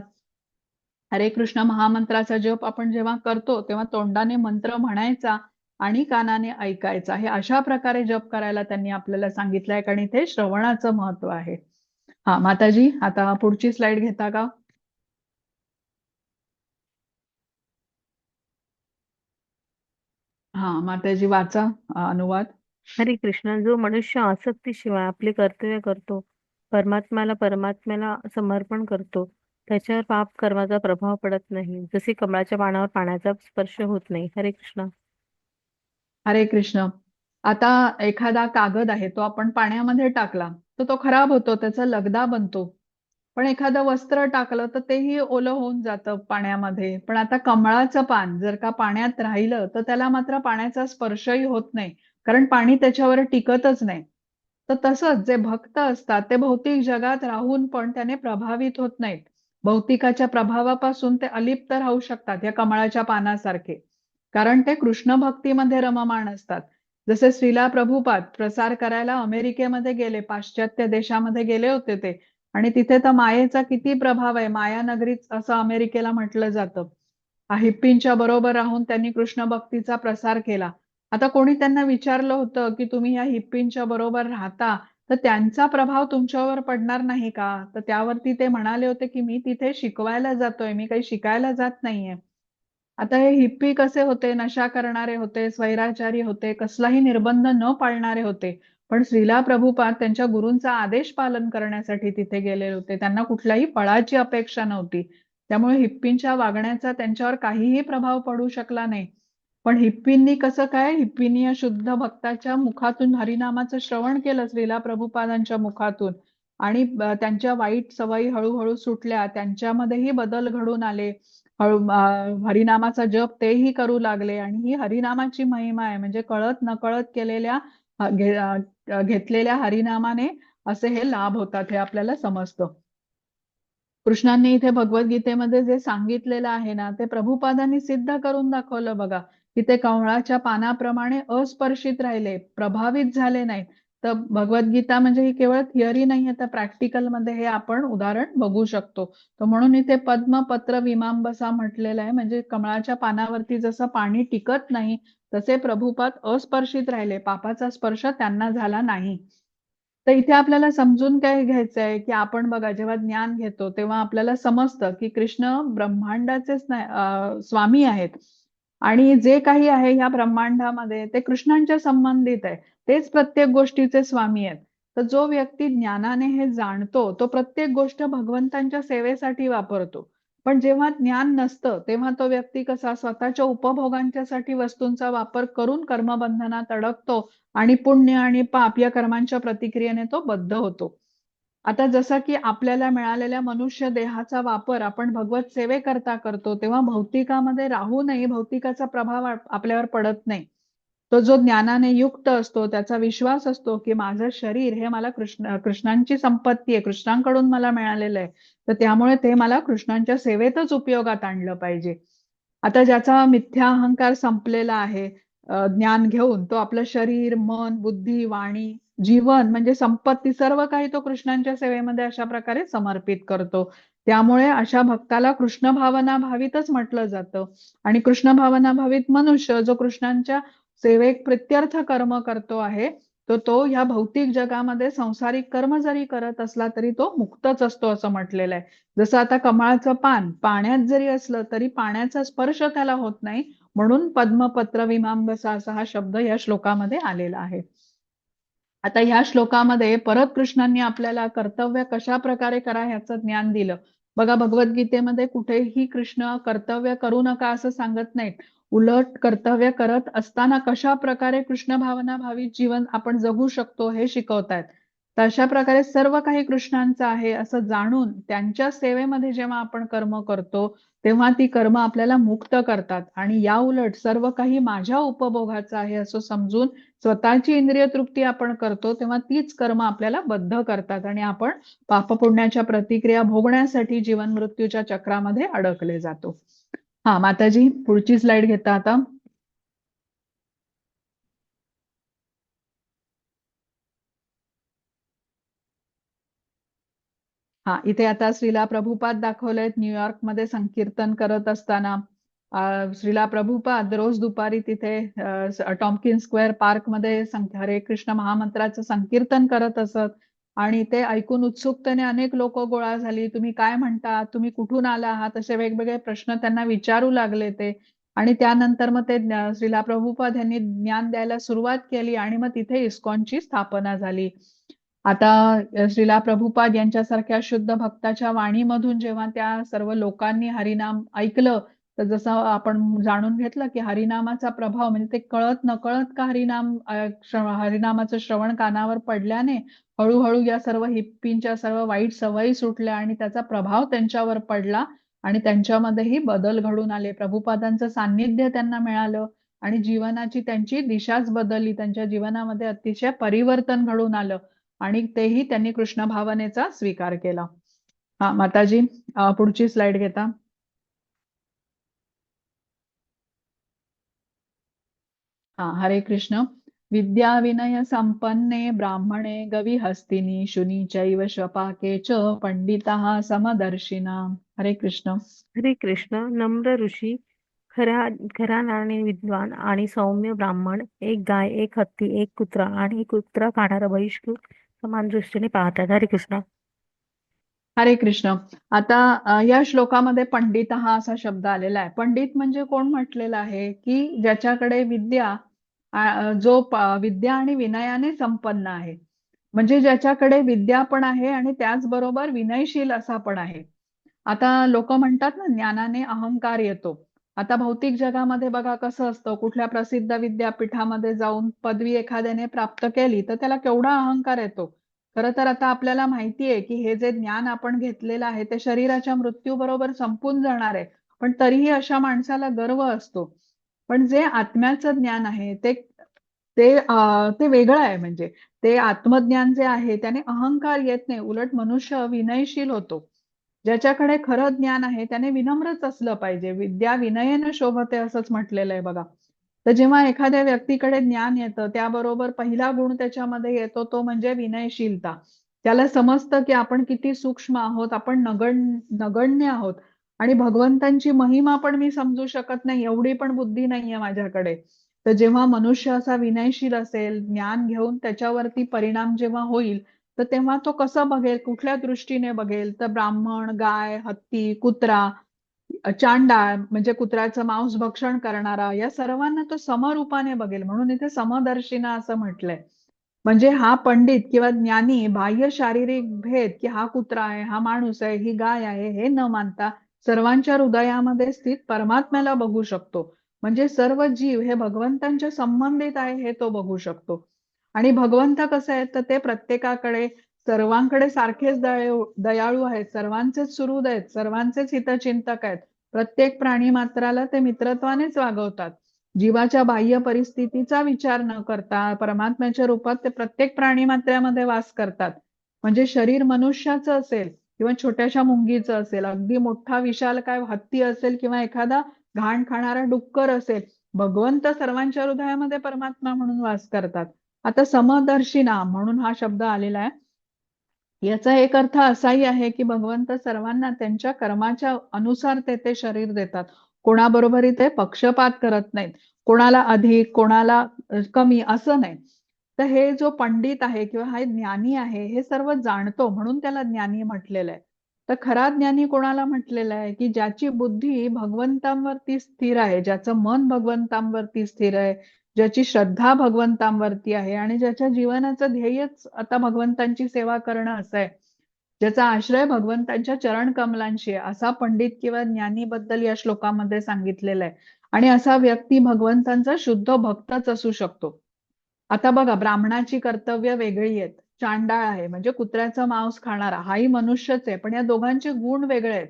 हरे कृष्ण महामंत्राचा जप आपण जेव्हा करतो तेव्हा तोंडाने मंत्र म्हणायचा आणि कानाने ऐकायचा, हे अशा प्रकारे जप करायला त्यांनी आपल्याला सांगितलंय, कारण इथे श्रवणाचं महत्व आहे. हा माताजी, आता पुढची स्लाइड घेता का? हा माताजी वाचा अनुवाद. हरे कृष्ण. जो मनुष्य आसक्तीशिवाय आपले कर्तव्य करतो, परमात्म्याला समर्पण करतो, त्याच्यावर पाप कर्माचा प्रभाव पडत नाही, जसे कमळाच्या पानावर पाण्याचा स्पर्श होत नाही. हरे कृष्ण. हरे कृष्ण. आता एखादा कागद आहे, तो आपण पाण्यामध्ये टाकला तर तो खराब होतो, त्याचा लगदा बनतो. पण एखादं वस्त्र टाकलं तर तेही ओलं होऊन जातं पाण्यामध्ये. पण आता कमळाचं पान जर का पाण्यात राहिलं तर त्याला मात्र पाण्याचा स्पर्शही होत नाही, कारण पाणी त्याच्यावर टिकतच नाही. तर तसंच जे भक्त असतात ते भौतिक जगात राहून पण त्याने प्रभावित होत नाहीत. भौतिकाच्या प्रभावापासून ते अलिप्त राहू शकतात, या कमळाच्या पानासारखे, कारण ते कृष्ण भक्तीमध्ये रममाण असतात. जसे श्रीला प्रभुपाद प्रसार करायला अमेरिकेमध्ये गेले, पाश्चात्य देशामध्ये गेले होते ते, आणि तिथे तर मायेचा किती प्रभाव आहे, माया नगरीच असं अमेरिकेला म्हटलं जातं. हिप्पींच्या बरोबर राहून त्यांनी कृष्ण भक्तीचा प्रसार केला. आता कोणी त्यांना विचारलं होतं की तुम्ही या हिप्पींच्या बरोबर राहता तर त्यांचा प्रभाव तुमच्यावर पडणार नाही का? तर त्यावरती ते म्हणाले होते की मी तिथे शिकवायला जातोय, मी काही शिकायला जात नाहीये. आता हे हिप्पी कसे होते? नशा करणारे होते, स्वैराचारी होते, कसलाही निर्बंध न पाळणारे होते. पण श्रीला प्रभुपाद त्यांच्या गुरूंचा आदेश पालन करण्यासाठी तिथे गेलेले होते. त्यांना कुठल्याही फळाची अपेक्षा नव्हती. त्यामुळे हिप्पींच्या वागण्याचा त्यांच्यावर काहीही प्रभाव पडू शकला नाही. पण हिप्पींनी कसं काय? हिप्पींनी या शुद्ध भक्ताच्या मुखातून हरिनामाचं श्रवण केलं श्रीला प्रभुपादांच्या मुखातून, आणि त्यांच्या वाईट सवयी हळूहळू सुटल्या, त्यांच्यामध्येही बदल घडून आले. हरिनामाचा जप तेही करू लागले, आणि ही हरिनामाची महिमा आहे. म्हणजे कळत नकळत केलेल्या घेतलेल्या हरिनामाने असे हे लाभ होतात, हे आपल्याला समजतं. कृष्णांनी इथे भगवद्गीतेमध्ये जे सांगितलेलं आहे ना, ते प्रभुपादांनी सिद्ध करून दाखवलं बघा, की ते कमळाच्या पानाप्रमाणे अस्पर्शित राहिले, प्रभावित झाले नाही. तर भगवद्गीता म्हणजे ही केवळ थिअरी नाहीये, तर प्रॅक्टिकलमध्ये हे आपण उदाहरण बघू शकतो. तर म्हणून इथे पद्मपत्र विमांबसा म्हटलेलं आहे, म्हणजे कमळाच्या पानावरती जसं पाणी टिकत नाही तसे प्रभुपाद अस्पर्शित राहिले, पापाचा स्पर्श त्यांना झाला नाही. तर इथे आपल्याला समजून काय घ्यायचंय, की आपण बघा जेव्हा ज्ञान घेतो तेव्हा आपल्याला समजतं की कृष्ण ब्रह्मांडाचे स्वामी आहेत, आणि जे काही आहे या ब्रह्मांडामध्ये ते कृष्णांच्या संबंधित आहे. तेच प्रत्येक गोष्टीचे स्वामी आहेत. तर जो व्यक्ती ज्ञानाने हे जाणतो तो प्रत्येक गोष्ट भगवंतांच्या सेवेसाठी वापरतो. पण जेव्हा ज्ञान नसतं तेव्हा तो व्यक्ती कसा स्वतःच्या उपभोगांच्यासाठी वस्तूंचा वापर करून कर्मबंधनात अडकतो, आणि पुण्य आणि पाप या कर्मांच्या प्रतिक्रियेने तो बद्ध होतो. आता जसं की आपल्याला मिळालेल्या मनुष्य देहाचा वापर आपण भगवत सेवेकरता करतो, तेव्हा भौतिकामध्ये राहूनही भौतिकाचा प्रभाव आपल्यावर पडत नाही. तो जो ज्ञानाने युक्त असतो, त्याचा विश्वास असतो की माझं शरीर हे मला कृष्णांची संपत्ती आहे, कृष्णांकडून मला मिळालेलं आहे, तर त्यामुळे ते मला कृष्णांच्या सेवेतच उपयोगात आणलं पाहिजे. आता ज्याचा मिथ्या अहंकार संपलेला आहे, ज्ञान घेऊन, तो आपलं शरीर, मन, बुद्धी, वाणी, जीवन म्हणजे संपत्ती सर्व काही तो कृष्णांच्या सेवेमध्ये अशा प्रकारे समर्पित करतो. त्यामुळे अशा भक्ताला कृष्ण भावना भावितच म्हटलं जातं. आणि कृष्ण भावना भावित मनुष्य जो कृष्णांच्या सेवेत प्रित्यर्थ कर्म करतो आहे, तो ह्या भौतिक जगामध्ये संसारिक कर्म जरी करत असला तरी तो मुक्तच असतो असं म्हटलेलं आहे. जसं आता कमळाचं पान पाण्यात जरी असलं तरी पाण्याचा स्पर्श त्याला होत नाही, म्हणून पद्मपत्र विमांबसा असा हा शब्द या श्लोकामध्ये आलेला आहे. आता ह्या श्लोकामध्ये परत कृष्णांनी आपल्याला कर्तव्य कशा प्रकारे करा ह्याचं ज्ञान दिलं. बघा भगवद्गीतेमध्ये कुठेही कृष्ण कर्तव्य करू नका असं सांगत नाहीत. उलट कर्तव्य करत असताना कशा प्रकारे कृष्ण भावना भावित जीवन आपण जगू शकतो हे शिकवतायत. तर अशा प्रकारे सर्व काही कृष्णांचं आहे असं जाणून त्यांच्या सेवेमध्ये जेव्हा आपण कर्म करतो तेव्हा ती कर्म आपल्याला मुक्त करतात, आणि या उलट सर्व काही माझ्या उपभोगाचं आहे असं समजून स्वतःची इंद्रिय तृप्ती आपण करतो तेव्हा तीच कर्म आपल्याला बद्ध करतात, आणि आपण पापपुण्याच्या प्रतिक्रिया भोगण्यासाठी जीवन मृत्यूच्या चक्रामध्ये अडकले जातो. हा माताजी, पुढची स्लाइड घेता आता. हा, इथे आता श्रीला प्रभुपाद दाखवलेत न्यूयॉर्कमध्ये संकीर्तन करत असताना. श्रीला प्रभुपाद रोज दुपारी तिथे टॉम्किन स्क्वेअर पार्कमध्ये हरे कृष्ण महामंत्राचं संकीर्तन करत असत. आणि ते ऐकून उत्सुकतेने अनेक लोक गोळा झाली. तुम्ही काय म्हणता, तुम्ही कुठून आला आहात, असे वेगवेगळे प्रश्न त्यांना विचारू लागले ते. आणि त्यानंतर मग ते श्रीला प्रभुपाद यांनी ज्ञान द्यायला सुरुवात केली आणि मग तिथे इस्कॉनची स्थापना झाली. आता श्रीला प्रभुपाद यांच्यासारख्या शुद्ध भक्ताच्या वाणीमधून जेव्हा त्या सर्व लोकांनी हरिनाम ऐकलं, तर जसं आपण जाणून घेतलं की हरिनामाचा प्रभाव म्हणजे ते कळत नकळत का हरिनामाचं श्रवण कानावर पडल्याने हळूहळू या सर्व हिप्पींच्या सर्व वाईट सवयी सुटल्या आणि त्याचा प्रभाव त्यांच्यावर पडला आणि त्यांच्यामध्येही बदल घडून आले. प्रभुपादांचं सान्निध्य त्यांना मिळालं आणि जीवनाची त्यांची दिशाच बदलली. त्यांच्या जीवनामध्ये अतिशय परिवर्तन घडून आलं आणि तेही त्यांनी कृष्ण भावनेचा स्वीकार केला. हा माताजी, पुढची स्लाइड घेता. हा, हरे कृष्ण. विद्या विनय संपन्ने ब्राह्मणे गविहस्तिनी शुनी चैव स्वपाके च पंडिताः समदर्शिना. हरे कृष्ण. हरे कृष्ण. नम्र ऋषी, घराण्याने विद्वान आणि सौम्य ब्राह्मण, एक गाय, एक हत्ती, एक कुत्रा आणि एक कुत्रा खाणारा बहिष्कृत समान दृष्टीने पाहतात. हरे कृष्ण. हरे कृष्ण. आता या श्लोकामध्ये पंडित हा असा शब्द आलेला आहे. पंडित म्हणजे कोण म्हटलेलं आहे की ज्याच्याकडे विद्या, विद्या आणि विनयाने संपन्न आहे. म्हणजे ज्याच्याकडे विद्या पण आहे आणि त्याचबरोबर विनयशील असा पण आहे. आता लोक म्हणतात ना, ज्ञानाने अहंकार येतो. आता भौतिक जगामध्ये बघा कसं असतं, कुठल्या प्रसिद्ध विद्यापीठामध्ये जाऊन पदवी एखाद्याने प्राप्त केली तर त्याला केवढा अहंकार येतो. खरं तर आता आपल्याला माहितीये की हे जे ज्ञान आपण घेतलेलं आहे ते शरीराच्या मृत्यूबरोबर संपून जाणार आहे. पण तरीही अशा माणसाला गर्व असतो. पण जे आत्म्याचं ज्ञान आहे ते ते ते वेगळं आहे. म्हणजे ते आत्मज्ञान जे आहे त्याने अहंकार येत नाही, उलट मनुष्य विनयशील होतो. ज्याच्याकडे खरं ज्ञान आहे त्याने विनम्रच असलं पाहिजे. विद्या विनयेन शोभते असंच म्हटलेलं आहे बघा. तर जेव्हा एखाद्या व्यक्तीकडे ज्ञान येतं त्याबरोबर पहिला गुण त्याच्यामध्ये येतो तो म्हणजे विनयशीलता. त्याला समजतं की आपण किती सूक्ष्म आहोत, आपण नगण्य आहोत आणि भगवंतांची महिमा पण मी समजू शकत नाही, एवढी पण बुद्धी नाहीये माझ्याकडे. तर जेव्हा मनुष्य असा विनयशील असेल, ज्ञान घेऊन त्याच्यावरती परिणाम जेव्हा होईल, तर तेव्हा तो कसं बघेल, कुठल्या दृष्टीने बघेल, तर ब्राह्मण, गाय, हत्ती, कुत्रा, चांडाळ म्हणजे कुत्र्याचं मांस भक्षण करणारा, या सर्वांना तो समरूपाने बघेल. म्हणून इथे समदर्शिना असं म्हटलंय. म्हणजे हा पंडित किंवा ज्ञानी बाह्य शारीरिक भेद की हा कुत्रा आहे, हा माणूस आहे, ही गाय आहे, हे न मानता सर्वांच्या हृदयामध्ये स्थित परमात्म्याला बघू शकतो. म्हणजे सर्व जीव हे भगवंतांच्या संबंधित आहे हे तो बघू शकतो. आणि भगवंत कसं आहे, तर ते प्रत्येकाकडे, सर्वांकडे सारखेच दयाळू आहेत, सर्वांचेच सुहृद आहेत, सर्वांचेच हितचिंतक आहेत. प्रत्येक प्राणी मात्राला ते मित्रत्वानेच वागवतात. जीवाच्या बाह्य परिस्थितीचा विचार न करता परमात्म्याच्या रूपात ते प्रत्येक प्राणी मात्र्यामध्ये वास करतात. म्हणजे शरीर मनुष्याचं असेल किंवा छोट्याशा मुंगीचं असेल, अगदी मोठा विशालकाय हत्ती असेल किंवा एखादा घाण खाणारा डुक्कर असेल, भगवंत सर्वांच्या हृदयामध्ये परमात्मा म्हणून वास करतात. आता समदर्शिना म्हणून हा शब्द आलेला आहे. याचा एक अर्थ असाही आहे की भगवंत सर्वांना त्यांच्या कर्माच्या अनुसार ते शरीर देतात. कोणाबरोबरही ते पक्षपात करत नाहीत. कोणाला अधिक, कोणाला कमी असं नाही. तर हे जो पंडित आहे किंवा हा ज्ञानी आहे हे सर्व जाणतो म्हणून त्याला ज्ञानी म्हटलेलं आहे. तर खरा ज्ञानी कोणाला म्हटलेलं आहे की ज्याची बुद्धी भगवंतांवरती स्थिर आहे, ज्याचं मन भगवंतांवरती स्थिर आहे, ज्याची श्रद्धा भगवंतांवरती आहे आणि ज्याच्या जीवनाचं ध्येयच आता भगवंतांची सेवा करणं असं आहे, ज्याचा आश्रय भगवंतांच्या चरण कमलांशी आहे, असा पंडित किंवा ज्ञानीबद्दल या श्लोकामध्ये सांगितलेलं आहे. आणि असा व्यक्ती भगवंतांचा शुद्ध भक्तच असू शकतो. आता बघा, ब्राह्मणाची कर्तव्य वेगळी आहेत. चांडाळ आहे म्हणजे कुत्र्याचं मांस खाणारा, हाही मनुष्यच आहे, पण या दोघांचे गुण वेगळे आहेत.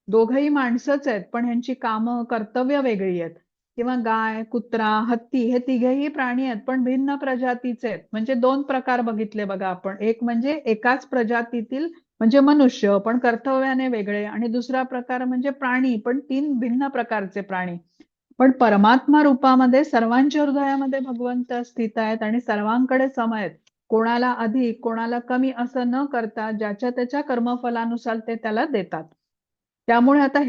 दोघही माणसंच आहेत पण ह्यांची कामं, कर्तव्य वेगळी आहेत. किंवा गाय, कुत्रा, हत्ती हे तिघेही प्राणी आहेत पण भिन्न प्रजातीचे आहेत. म्हणजे दोन प्रकार बघितले बघा आपण. एक म्हणजे एकाच प्रजातीतील म्हणजे मनुष्य पण कर्तव्याने वेगळे, आणि दुसरा प्रकार म्हणजे प्राणी, पण 3 भिन्न प्रकारचे प्राणी. पण परमात्मा रूपामध्ये सर्वांच्या हृदयामध्ये भगवंत स्थित आहेत आणि सर्वांकडे सम आहेत. कोणाला अधिक कोणाला कमी असं न करता ज्याच्या त्याच्या कर्मफलानुसार ते त्याला देतात. त्यामुळे आता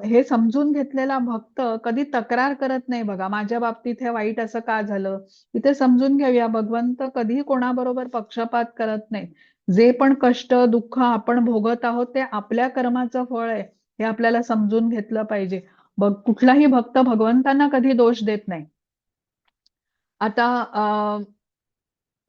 हे समजून घेतलेला भक्त कधी तक्रार करत नाही बघा, माझ्या बाबतीत हे वाईट असं का झालं. इथे समजून घेऊया, भगवंत कधी कोणाबरोबर पक्षपात करत नाही. जे पण कष्ट दुःख आपण भोगत आहोत ते आपल्या कर्माचं फळ आहे, हे आपल्याला समजून घेतलं पाहिजे. कुठलाही भक्त भगवंतांना कधी दोष देत नाही. आता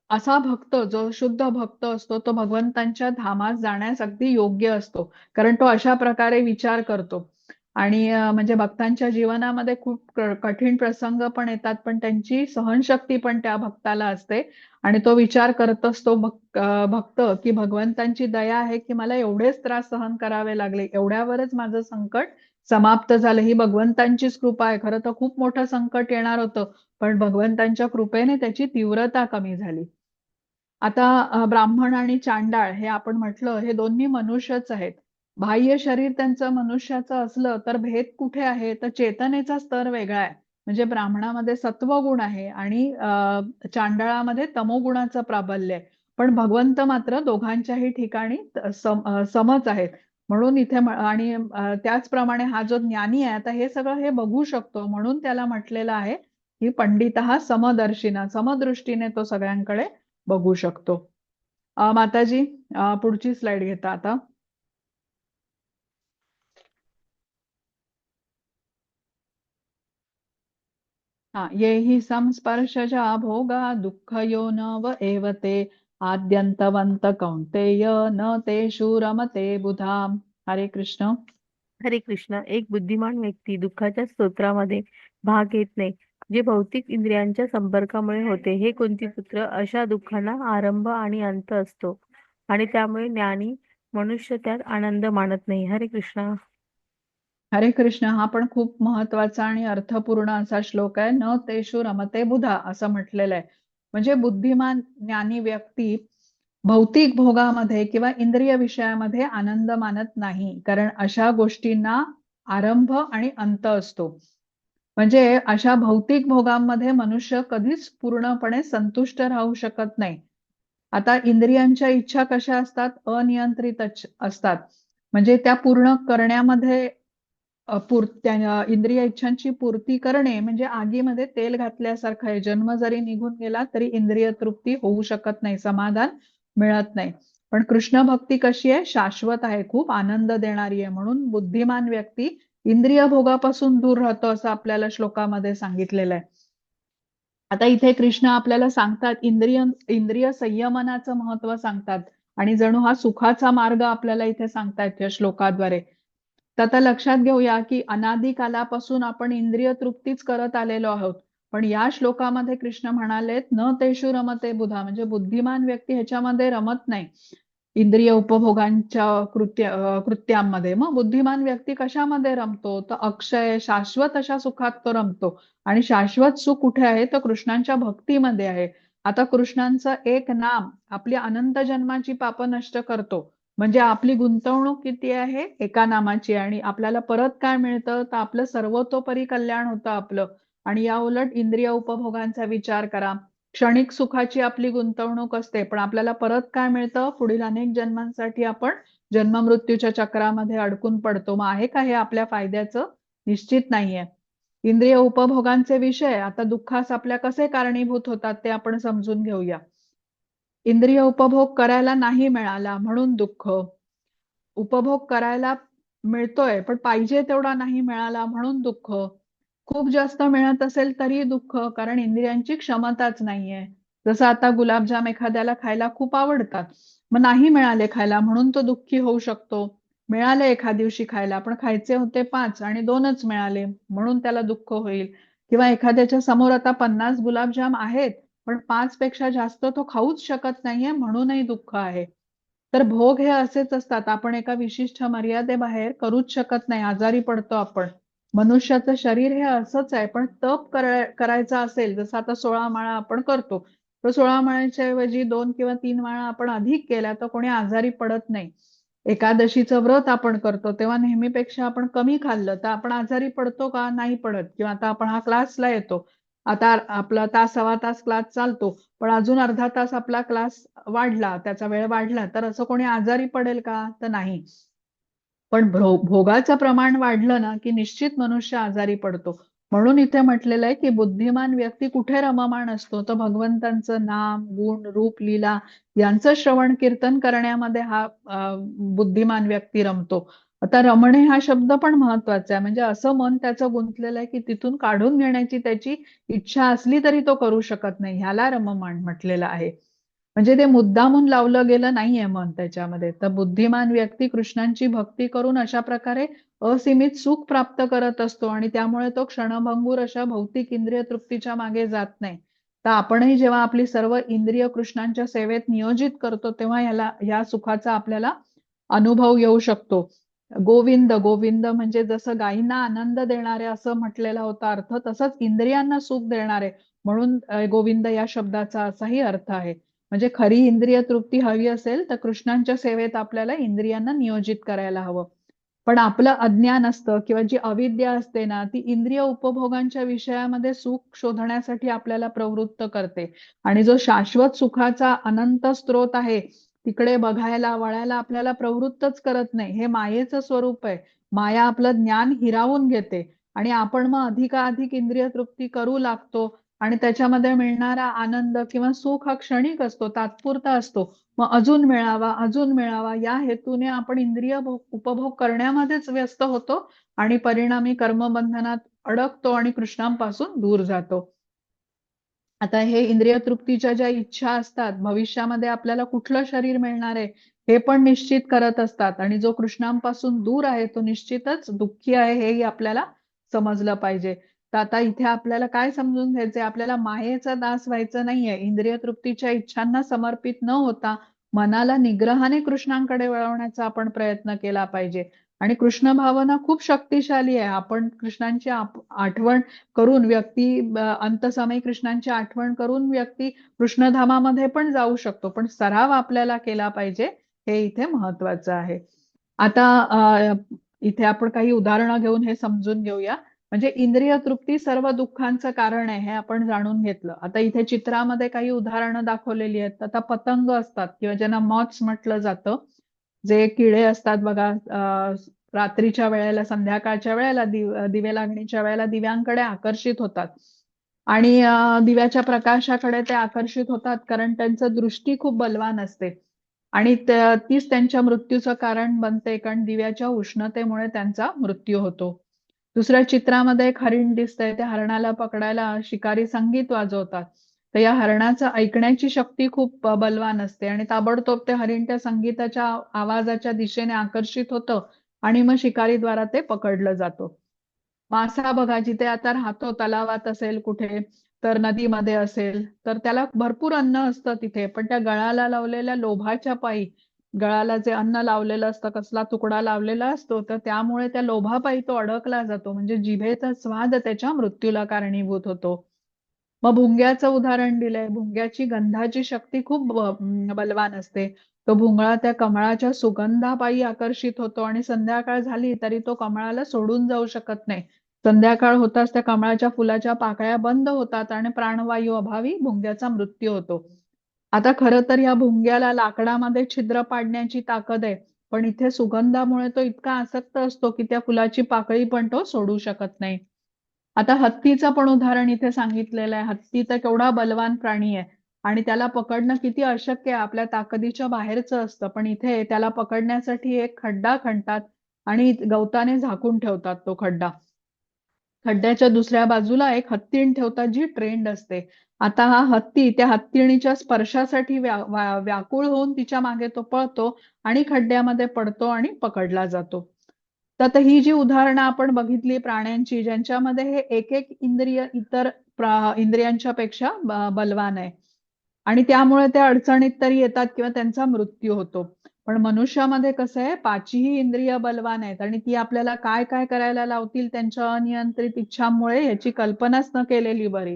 असा भक्त जो शुद्ध भक्त असतो तो भगवंतांच्या धामात जाण्यास अगदी योग्य असतो, कारण तो अशा प्रकारे विचार करतो. आणि म्हणजे भक्तांच्या जीवनामध्ये खूप कठीण प्रसंग पण येतात, पण त्यांची सहनशक्ती पण त्या भक्ताला असते. आणि तो विचार करत असतो भक्त की भगवंतांची दया आहे की मला एवढेच त्रास सहन करावे लागले, एवढ्यावरच माझं संकट समाप्त झालं, ही भगवंतांचीच कृपा आहे. खरं तर खूप मोठं संकट येणार होतं, पण भगवंतांच्या कृपेने त्याची तीव्रता कमी झाली. आता ब्राह्मण आणि चांडाळ हे आपण म्हटलं, हे दोन्ही मनुष्यच आहेत. बाह्य शरीर त्यांचं मनुष्याचं असलं तर भेद कुठे आहे, तर चेतनेचा स्तर वेगळा आहे. म्हणजे ब्राह्मणामध्ये सत्वगुण आहे आणि चांडाळामध्ये तमोगुणाचं प्राबल्य आहे. पण भगवंत मात्र दोघांच्याही ठिकाणी समच आहेत. म्हणून इथे आणि त्याचप्रमाणे हा जो ज्ञानी आहे, आता हे सगळं हे बघू शकतो, म्हणून त्याला म्हटलेलं आहे की पंडितः समदर्शिना, समदृष्टीने तो सगळ्यांकडे बघू शकतो. माताजी, पुढची स्लाइड घेता आता. ये हि संस्पर्शजा भोगा दुःखयो न व एव ते आद्यंतवंत कौंतेय न तेषु रमते बुधाम. हरे कृष्ण. हरे कृष्ण. एक बुद्धिमान व्यक्ती दुःखाच्या स्तोत्रामध्ये भाग घेत नाही, जे भौतिक इंद्रियांच्या संपर्कामुळे होते. हे कुंतीपुत्र, अशा दुःखांना आरंभ आणि अंत असतो आणि त्यामुळे ज्ञानी मनुष्य त्यात आनंद मानत नाही. हरे कृष्ण. हरे कृष्ण हा पण खूप महत्वाचा आणि अर्थपूर्ण असा श्लोक आहे. न तेषु रमते बुधा असं म्हटलेलं आहे. म्हणजे बुद्धिमान ज्ञानी व्यक्ती भौतिक भोगामध्ये किंवा इंद्रिय विषयामध्ये आनंद मानत नाही, कारण अशा गोष्टींना आरंभ आणि अंत असतो. म्हणजे अशा भौतिक भोगांमध्ये मनुष्य कधीच पूर्णपणे संतुष्ट राहू शकत नाही. आता इंद्रियांच्या इच्छा कशा असतात, अनियंत्रित असतात. म्हणजे त्या पूर्ण करण्यामध्ये इंद्रिय इच्छांची पूर्ती करणे म्हणजे आगीमध्ये तेल घातल्यासारखं आहे. जन्म जरी निघून गेला तरी इंद्रिय तृप्ती होऊ शकत नाही, समाधान मिळत नाही. पण कृष्ण भक्ती कशी आहे, शाश्वत आहे, खूप आनंद देणारी आहे. म्हणून बुद्धिमान व्यक्ती इंद्रिय भोगापासून दूर राहतो असं आपल्याला श्लोकामध्ये सांगितलेलं आहे. आता इथे कृष्ण आपल्याला सांगतात, इंद्रिय संयमनाचं महत्व सांगतात आणि जणू हा सुखाचा मार्ग आपल्याला इथे सांगतायत या श्लोकाद्वारे. तर आता लक्षात घेऊया की अनादी कालापासून आपण इंद्रिय तृप्तीच करत आलेलो आहोत. पण या श्लोकामध्ये कृष्ण म्हणालेत न तेषु रमते बुधा, म्हणजे बुद्धिमान व्यक्ती ह्याच्यामध्ये रमत नाही, इंद्रिय उपभोगांच्या कृत्यांमध्ये. मग बुद्धिमान व्यक्ती कशामध्ये रमतो, तर अक्षय शाश्वत अशा सुखात तो रमतो. आणि शाश्वत सुख कुठे आहे, तर कृष्णांच्या भक्तीमध्ये आहे. आता कृष्णांचं एक नाम आपली अनंत जन्माची पाप नष्ट करतो. म्हणजे आपली गुंतवणूक किती आहे, एका नामाची, आणि आपल्याला परत काय मिळतं, तर आपलं सर्वतोपरी कल्याण होतं आपलं. आणि या उलट इंद्रिय उपभोगांचा विचार करा, क्षणिक सुखाची आपली गुंतवणूक असते, पण आपल्याला परत काय मिळतं, पुढील अनेक जन्मांसाठी आपण जन्म मृत्यूच्या चक्रामध्ये अडकून पडतो. मग आहे का हे आपल्या फायद्याचं, निश्चित नाहीये. इंद्रिय उपभोगांचे विषय आता दुःखास आपल्या कसे कारणीभूत होतात ते आपण समजून घेऊया. इंद्रिय उपभोग करायला नाही मिळाला म्हणून दुःख, उपभोग करायला मिळतोय पण पाहिजे तेवढा नाही मिळाला म्हणून दुःख, खूप जास्त मिळत असेल तरी दुःख, कारण इंद्रियांची क्षमताच नाहीये. जसं आता गुलाबजाम एखाद्याला खायला खूप आवडतात, मग नाही मिळाले खायला म्हणून तो दुःखी होऊ शकतो. मिळाले एखाद दिवशी खायला, पण खायचे होते 5 आणि 2च मिळाले म्हणून त्याला दुःख होईल. किंवा एखाद्याच्या समोर आता 50 गुलाबजाम आहेत, पण 5 पेक्षा जास्त तो खाऊच शकत नाहीये म्हणूनही दुःख आहे. तर भोग हे असेच असतात, आपण एका विशिष्ट मर्यादेबाहेर करूच शकत नाही, आजारी पडतो आपण. मनुष्याचं शरीर हे असंच आहे, पण तप करायचं असेल, जसं आता 16 माळा आपण करतो, तर 16 माळ्याच्या ऐवजी 2 किंवा 3 माळा आपण अधिक केल्या तर कोणी आजारी पडत नाही. एकादशीचं व्रत आपण करतो तेव्हा नेहमीपेक्षा आपण कमी खाल्लं तर आपण आजारी पडतो का? नाही पडत. किंवा आता आपण हा क्लासला येतो. आता आपला तास सव्वा तास क्लास चालतो. पण अजून अर्धा तास आपला क्लास वाढला, त्याचा वेळ वाढला तर असं कोणी आजारी पडेल का? तर नाही. पण भोगाचं प्रमाण वाढलं ना, की निश्चित मनुष्य आजारी पडतो. म्हणून इथे म्हटलेलं आहे, की बुद्धिमान व्यक्ती कुठे रममाण असतो? तर भगवंतांचं नाम, गुण, रूप, लीला यांचं श्रवण कीर्तन करण्यामध्ये हा बुद्धिमान व्यक्ती रमतो. आता रमणे हा शब्द पण महत्वाचा आहे. म्हणजे असं मन त्याचं गुंतलेलं आहे, की तिथून काढून घेण्याची त्याची इच्छा असली तरी तो करू शकत नाही. ह्याला रममाण म्हटलेलं आहे. म्हणजे ते मुद्दामून लावलं गेलं नाहीये मन त्याच्यामध्ये. तर बुद्धिमान व्यक्ती कृष्णांची भक्ती करून अशा प्रकारे असीमित सुख प्राप्त करत असतो आणि त्यामुळे तो क्षणभंगूर अशा भौतिक इंद्रिय तृप्तीच्या मागे जात नाही. तर आपणही जेव्हा आपली सर्व इंद्रिय कृष्णांच्या सेवेत नियोजित करतो तेव्हा ह्या सुखाचा आपल्याला अनुभव येऊ शकतो. गोविंद गोविंद म्हणजे जसं गायींना आनंद देणारे असं म्हटलेला होता अर्थ, तसंच इंद्रियांना सुख देणारे म्हणून गोविंद या शब्दाचा असाही अर्थ आहे. म्हणजे खरी इंद्रिय तृप्ती हवी असेल तर कृष्णांच्या सेवेत आपल्याला इंद्रियांना नियोजित करायला हवं. पण आपलं अज्ञान असतं किंवा जी अविद्या असते ना ती इंद्रिय उपभोगांच्या विषयामध्ये सुख शोधण्यासाठी आपल्याला प्रवृत्त करते. आणि जो शाश्वत सुखाचा अनंत स्रोत आहे तिकडे बघायला वळायला आपल्याला प्रवृत्तच करत नाही. हे मायेचं स्वरूप आहे. माया आपलं ज्ञान हिरावून घेते आणि आपण मग अधिकाधिक इंद्रिय तृप्ती करू लागतो आणि त्याच्यामध्ये मिळणारा आनंद किंवा सुख हा क्षणिक असतो, तात्पुरता असतो. मग अजून मिळावा या हेतूने आपण इंद्रिय उपभोग करण्यामध्येच व्यस्त होतो आणि परिणामी कर्मबंधनात अडकतो आणि कृष्णांपासून दूर जातो. आता हे इंद्रिय तृप्तीच्या ज्या इच्छा असतात, भविष्यामध्ये आपल्याला कुठलं शरीर मिळणार आहे हे पण निश्चित करत असतात आणि जो कृष्णांपासून दूर आहे तो निश्चितच दुःखी आहे हेही आपल्याला समजलं पाहिजे. तर आता इथे आपल्याला काय समजून घ्यायचंय? आपल्याला मायेचा दास व्हायचं नाहीये. इंद्रिय तृप्तीच्या इच्छांना समर्पित न होता मनाला निग्रहाने कृष्णांकडे वळवण्याचा आपण प्रयत्न केला पाहिजे. आणि कृष्ण भावना खूप शक्तिशाली आहे. आपण कृष्णांची आठवण करून व्यक्ती अंतसमयी कृष्णांची आठवण करून व्यक्ती कृष्णधामामध्ये पण जाऊ शकतो. पण सराव आपल्याला केला पाहिजे हे इथे महत्वाचं आहे. आता इथे आपण काही उदाहरणं घेऊन हे समजून घेऊया. म्हणजे इंद्रिय तृप्ती सर्व दुःखांचं कारण आहे हे आपण जाणून घेतलं. आता इथे चित्रामध्ये काही उदाहरणं दाखवलेली आहेत. आता पतंग असतात किंवा ज्यांना मॉथ्स म्हटलं जातं, जे किडे असतात बघा रात्रीच्या वेळेला संध्याकाळच्या वेळेला दिवे लागणीच्या वेळेला दिव्यांकडे आकर्षित होतात आणि दिव्याच्या प्रकाशाकडे ते आकर्षित होतात कारण त्यांचं दृष्टी खूप बलवान असते आणि तीच त्यांच्या मृत्यूचं कारण बनते कारण दिव्याच्या उष्णतेमुळे त्यांचा मृत्यू होतो. दुसऱ्या चित्रामध्ये एक हरिण दिसतंय. त्या हरणाला पकडायला शिकारी संगीत वाजवतात. तर या हरणाचं ऐकण्याची शक्ती खूप बलवान असते आणि ताबडतोब ते हरिण त्या संगीताच्या आवाजाच्या दिशेने आकर्षित होतं आणि मग शिकारीद्वारा ते पकडलं जातं. मासा बघा जिथे आता राहतो तलावात असेल कुठे तर नदीमध्ये असेल तर त्याला भरपूर अन्न असतं तिथे पण त्या गळाला लावलेल्या लोभाच्या पायी गळाला जे अन्न लावलेलं असतं कसला तुकडा लावलेला असतो तर त्यामुळे त्या लोभापायी तो अडकला जातो म्हणजे जिभेचा स्वाद त्याच्या मृत्यूला कारणीभूत होतो. मग भुंग्याचं उदाहरण दिलंय. भुंग्याची गंधाची शक्ती खूप बलवान असते. तो भुंगळा त्या कमळाच्या सुगंधापायी आकर्षित होतो आणि संध्याकाळ झाली तरी तो कमळाला सोडून जाऊ शकत नाही. संध्याकाळ होताच त्या कमळाच्या फुलाच्या पाकळ्या बंद होतात आणि प्राणवायू अभावी भुंग्याचा मृत्यू होतो. आता खरं तर या भुंग्याला लाकडामध्ये छिद्र पाडण्याची ताकद आहे. पण इथे सुगंधामुळे तो इतका आसक्त असतो की त्या फुलाची पाकळी पण तो सोडू शकत नाही. आता हत्तीचं पण उदाहरण इथे सांगितलेलं आहे. हत्ती तर केवढा बलवान प्राणी आहे आणि त्याला पकडणं किती अशक्य आहे. आपल्या ताकदीच्या बाहेरचं असतं. पण इथे त्याला पकडण्यासाठी एक खड्डा खणतात आणि गवताने झाकून ठेवतात तो खड्डा. खड्ड्याच्या दुसऱ्या बाजूला एक हत्तीण ठेवतात जी ट्रेंड असते. आता हा हत्ती त्या हत्तीणीच्या स्पर्शासाठी व्याकुळ होऊन तिच्या मागे तो पळतो आणि खड्ड्यामध्ये पडतो आणि पकडला जातो. तर आता ही जी उदाहरणं आपण बघितली प्राण्यांची ज्यांच्यामध्ये हे एक एक इंद्रिय इतर इंद्रियांच्या पेक्षा बलवान आहे आणि त्यामुळे त्या अडचणीत तरी येतात किंवा त्यांचा मृत्यू होतो. पण मनुष्यामध्ये कसं आहे पाचही इंद्रिय बलवान आहेत आणि ती आपल्याला काय काय करायला लावतील त्यांच्या अनियंत्रित इच्छांमुळे याची कल्पनाच न केलेली बरी.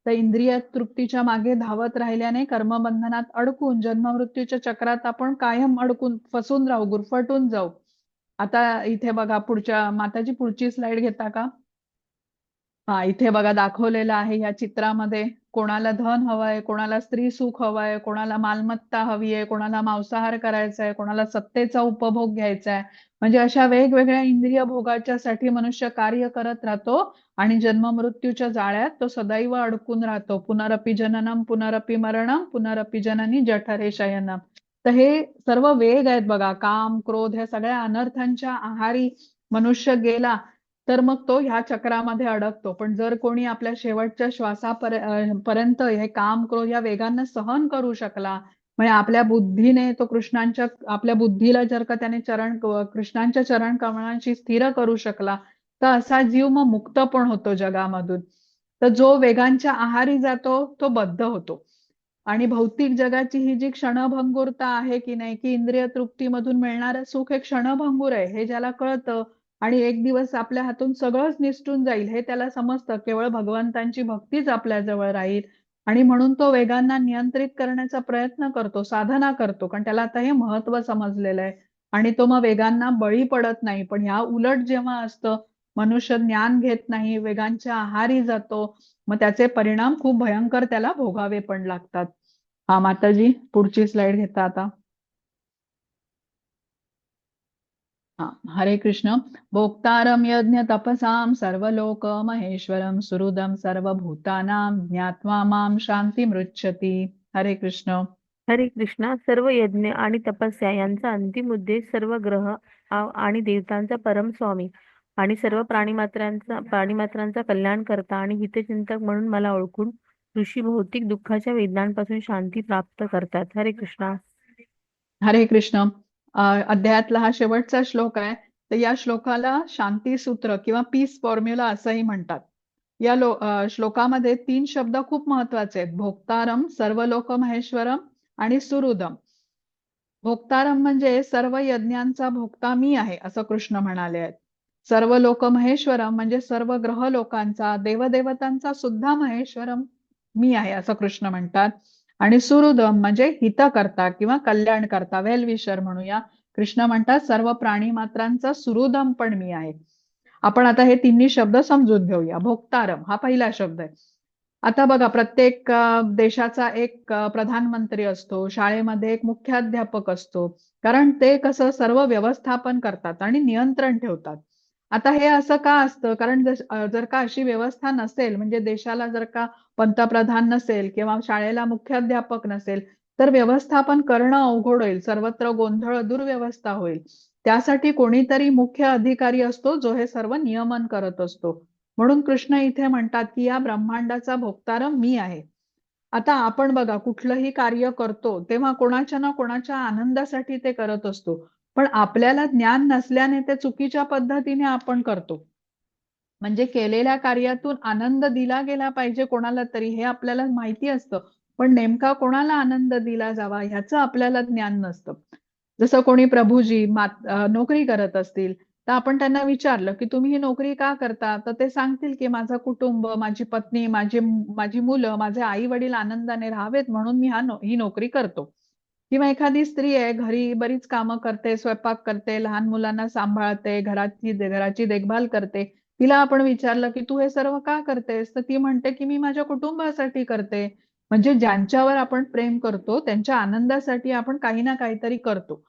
तर इंद्रिय तृप्तीच्या मागे धावत राहिल्याने कर्मबंधनात अडकून जन्ममृत्यूच्या चक्रात आपण कायम अडकून फसून राहू, गुरफटून जाऊ. आता इथे बघा, माताजी पुढची स्लाइड घेता का? हा, इथे बघा दाखवलेलं आहे या चित्रामध्ये. कोणाला धन हवंय, कोणाला स्त्री सुख हवंय, कोणाला मालमत्ता हवी आहे, कोणाला मांसाहार करायचा आहे, कोणाला सत्तेचा उपभोग घ्यायचा आहे. म्हणजे अशा वेगवेगळ्या इंद्रिय भोगाच्यासाठी मनुष्य कार्य करत राहतो आणि जन्ममृत्यूच्या जाळ्यात तो सदैव अडकून राहतो. पुनरपि जननम पुनरपि मरणम पुनरपि जननी जठरे शयनम. तर हे सर्व वेग आहेत बघा, काम क्रोध ह्या सगळ्या अनर्थांच्या आहारी मनुष्य गेला तर मग तो ह्या चक्रामध्ये अडकतो. पण जर कोणी आपल्या शेवटच्या पर्यंत हे काम क्रोध या वेगांना सहन करू शकला, म्हणजे आपल्या बुद्धीने तो आपल्या बुद्धीला जर का त्याने कृष्णांच्या चरण कमळांशी स्थिर करू शकला, तर असा जीव मग मुक्त पण होतो जगामधून. तर जो वेगांच्या आहारी जातो तो बद्ध होतो. आणि भौतिक जगाची ही जी क्षणभंगुरता आहे की नाही, की इंद्रिय तृप्तीमधून मिळणारं सुख हे क्षणभंगुर आहे, हे ज्याला कळतं आणि एक दिवस आपल्या हातून सगळंच निसटून जाईल हे त्याला समजतं, केवळ भगवंतांची भक्तीच आपल्या जवळ राहील, आणि म्हणून तो वेगांना नियंत्रित करण्याचा प्रयत्न करतो, साधना करतो, कारण त्याला आता हे महत्व समजलेलं आहे. आणि तो मग वेगांना बळी पडत नाही. पण ह्या उलट जेव्हा असतं, मनुष्य ज्ञान घेत नाही, वेगांच्या आहारी जातो, मग त्याचे परिणाम खूप भयंकर त्याला भोगावे पण लागतात. हा माताजी, पुढची स्लाइड घेता आता. हा, हरे कृष्ण. भोक्तारं यज्ञ तपसां सर्वलोक महेश्वरं सुहृदं सर्वभूतानां ज्ञात्वा मां शान्तिमृच्छति. हरे कृष्ण. हरे कृष्णा. सर्व यज्ञ आणि तपस्या यांचा अंतिम उद्देश सर्व ग्रह आणि देवतांचा परम स्वामी आणि सर्व प्राणीमात्रांचा कल्याण करता आणि हितचिंतक म्हणून मला ओळखून ऋषी भौतिक दुःखाच्या वेदनांपासून शांती प्राप्त करतात. हरे कृष्णा. हरे कृष्ण. अध्यायातला हा शेवटचा श्लोक आहे. तर या श्लोकाला शांती सूत्र किंवा पीस फॉर्म्युला असंही म्हणतात. या श्लोकामध्ये 3 शब्द खूप महत्वाचे आहेत: भोक्तारम, सर्वलोक महेश्वरम आणि सुहृदम. भोक्तारम म्हणजे सर्व यज्ञांचा भोक्ता मी आहे असं कृष्ण म्हणाले आहेत. सर्व लोक महेश्वरम म्हणजे सर्व ग्रह लोकांचा, देवदेवतांचा सुद्धा महेश्वरम मी आहे असं कृष्ण म्हणतात. आणि सुहृदम म्हणजे हितकर्ता किंवा कल्याण करता, वेल विशर म्हणूया. कृष्ण म्हणतात सर्व प्राणी मात्रांचा सुहृदम पण मी आहे. आपण आता हे तिन्ही शब्द समजून घेऊया. भोक्तारम हा पहिला शब्द आहे. आता बघा, प्रत्येक देशाचा एक प्रधानमंत्री असतो, शाळेमध्ये एक मुख्याध्यापक असतो, कारण ते कसं सर्व व्यवस्थापन करतात आणि नियंत्रण ठेवतात. आता हे असं का असतं? कारण जर का अशी व्यवस्था नसेल, म्हणजे देशाला जर का पंतप्रधान नसेल किंवा शाळेला मुख्याध्यापक नसेल, तर व्यवस्थापन करणं अवघड होईल, सर्वत्र गोंधळ, दुर्व्यवस्था होईल. त्यासाठी कोणीतरी मुख्य अधिकारी असतो जो हे सर्व नियमन करत असतो. म्हणून कृष्ण इथे म्हणतात की या ब्रह्मांडाचा भोक्तारम मी आहे. आता आपण बघा, कुठलंही कार्य करतो तेव्हा कोणाच्या ना कोणाच्या आनंदासाठी ते करत असतो, पण आपल्याला ज्ञान नसल्याने ते चुकीच्या पद्धतीने आपण करतो. म्हणजे केलेल्या कार्यातून आनंद दिला गेला पाहिजे कोणाला तरी, हे आपल्याला माहिती असतं, पण नेमका कोणाला आनंद दिला जावा ह्याचं आपल्याला ज्ञान नसतं. जसं कोणी प्रभूजी नोकरी करत असतील, तर आपण त्यांना विचारलं की तुम्ही ही नोकरी का करता, तर ते सांगतील की माझं कुटुंब, माझी पत्नी, माझी मुलं, माझे आई वडील आनंदाने राहावेत म्हणून मी ही नोकरी करतो. किंवा एखादी स्त्री आहे, घरी बरीच कामं करते, स्वयंपाक करते, लहान मुलांना सांभाळते, घराची देखभाल करते. तिला आपण विचारलं की तू हे सर्व का करतेस, तर ती म्हणते की मी माझ्या कुटुंबासाठी करते. म्हणजे ज्यांच्यावर आपण प्रेम करतो त्यांच्या आनंदासाठी आपण काही ना काहीतरी करतो.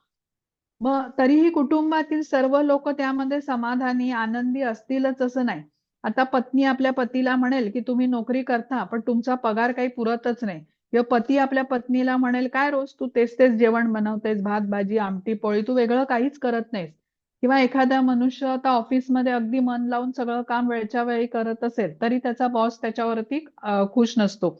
मग तरीही कुटुंबातील सर्व लोक त्यामध्ये समाधानी, आनंदी असतीलच असं नाही. आता पत्नी आपल्या पतीला म्हणेल की तुम्ही नोकरी करता पण तुमचा पगार काही पुरतच नाही, किंवा पती आपल्या पत्नीला म्हणेल काय रोज तू तेच तेच जेवण बनवतेस, भात भाजी आमटी पोळी, तू वेगळं काहीच करत नाहीस. किंवा एखादा मनुष्य आता ऑफिसमध्ये अगदी मन लावून सगळं काम वेळच्या वेळी करत असेल तरी त्याचा बॉस त्याच्यावरती खुश नसतो.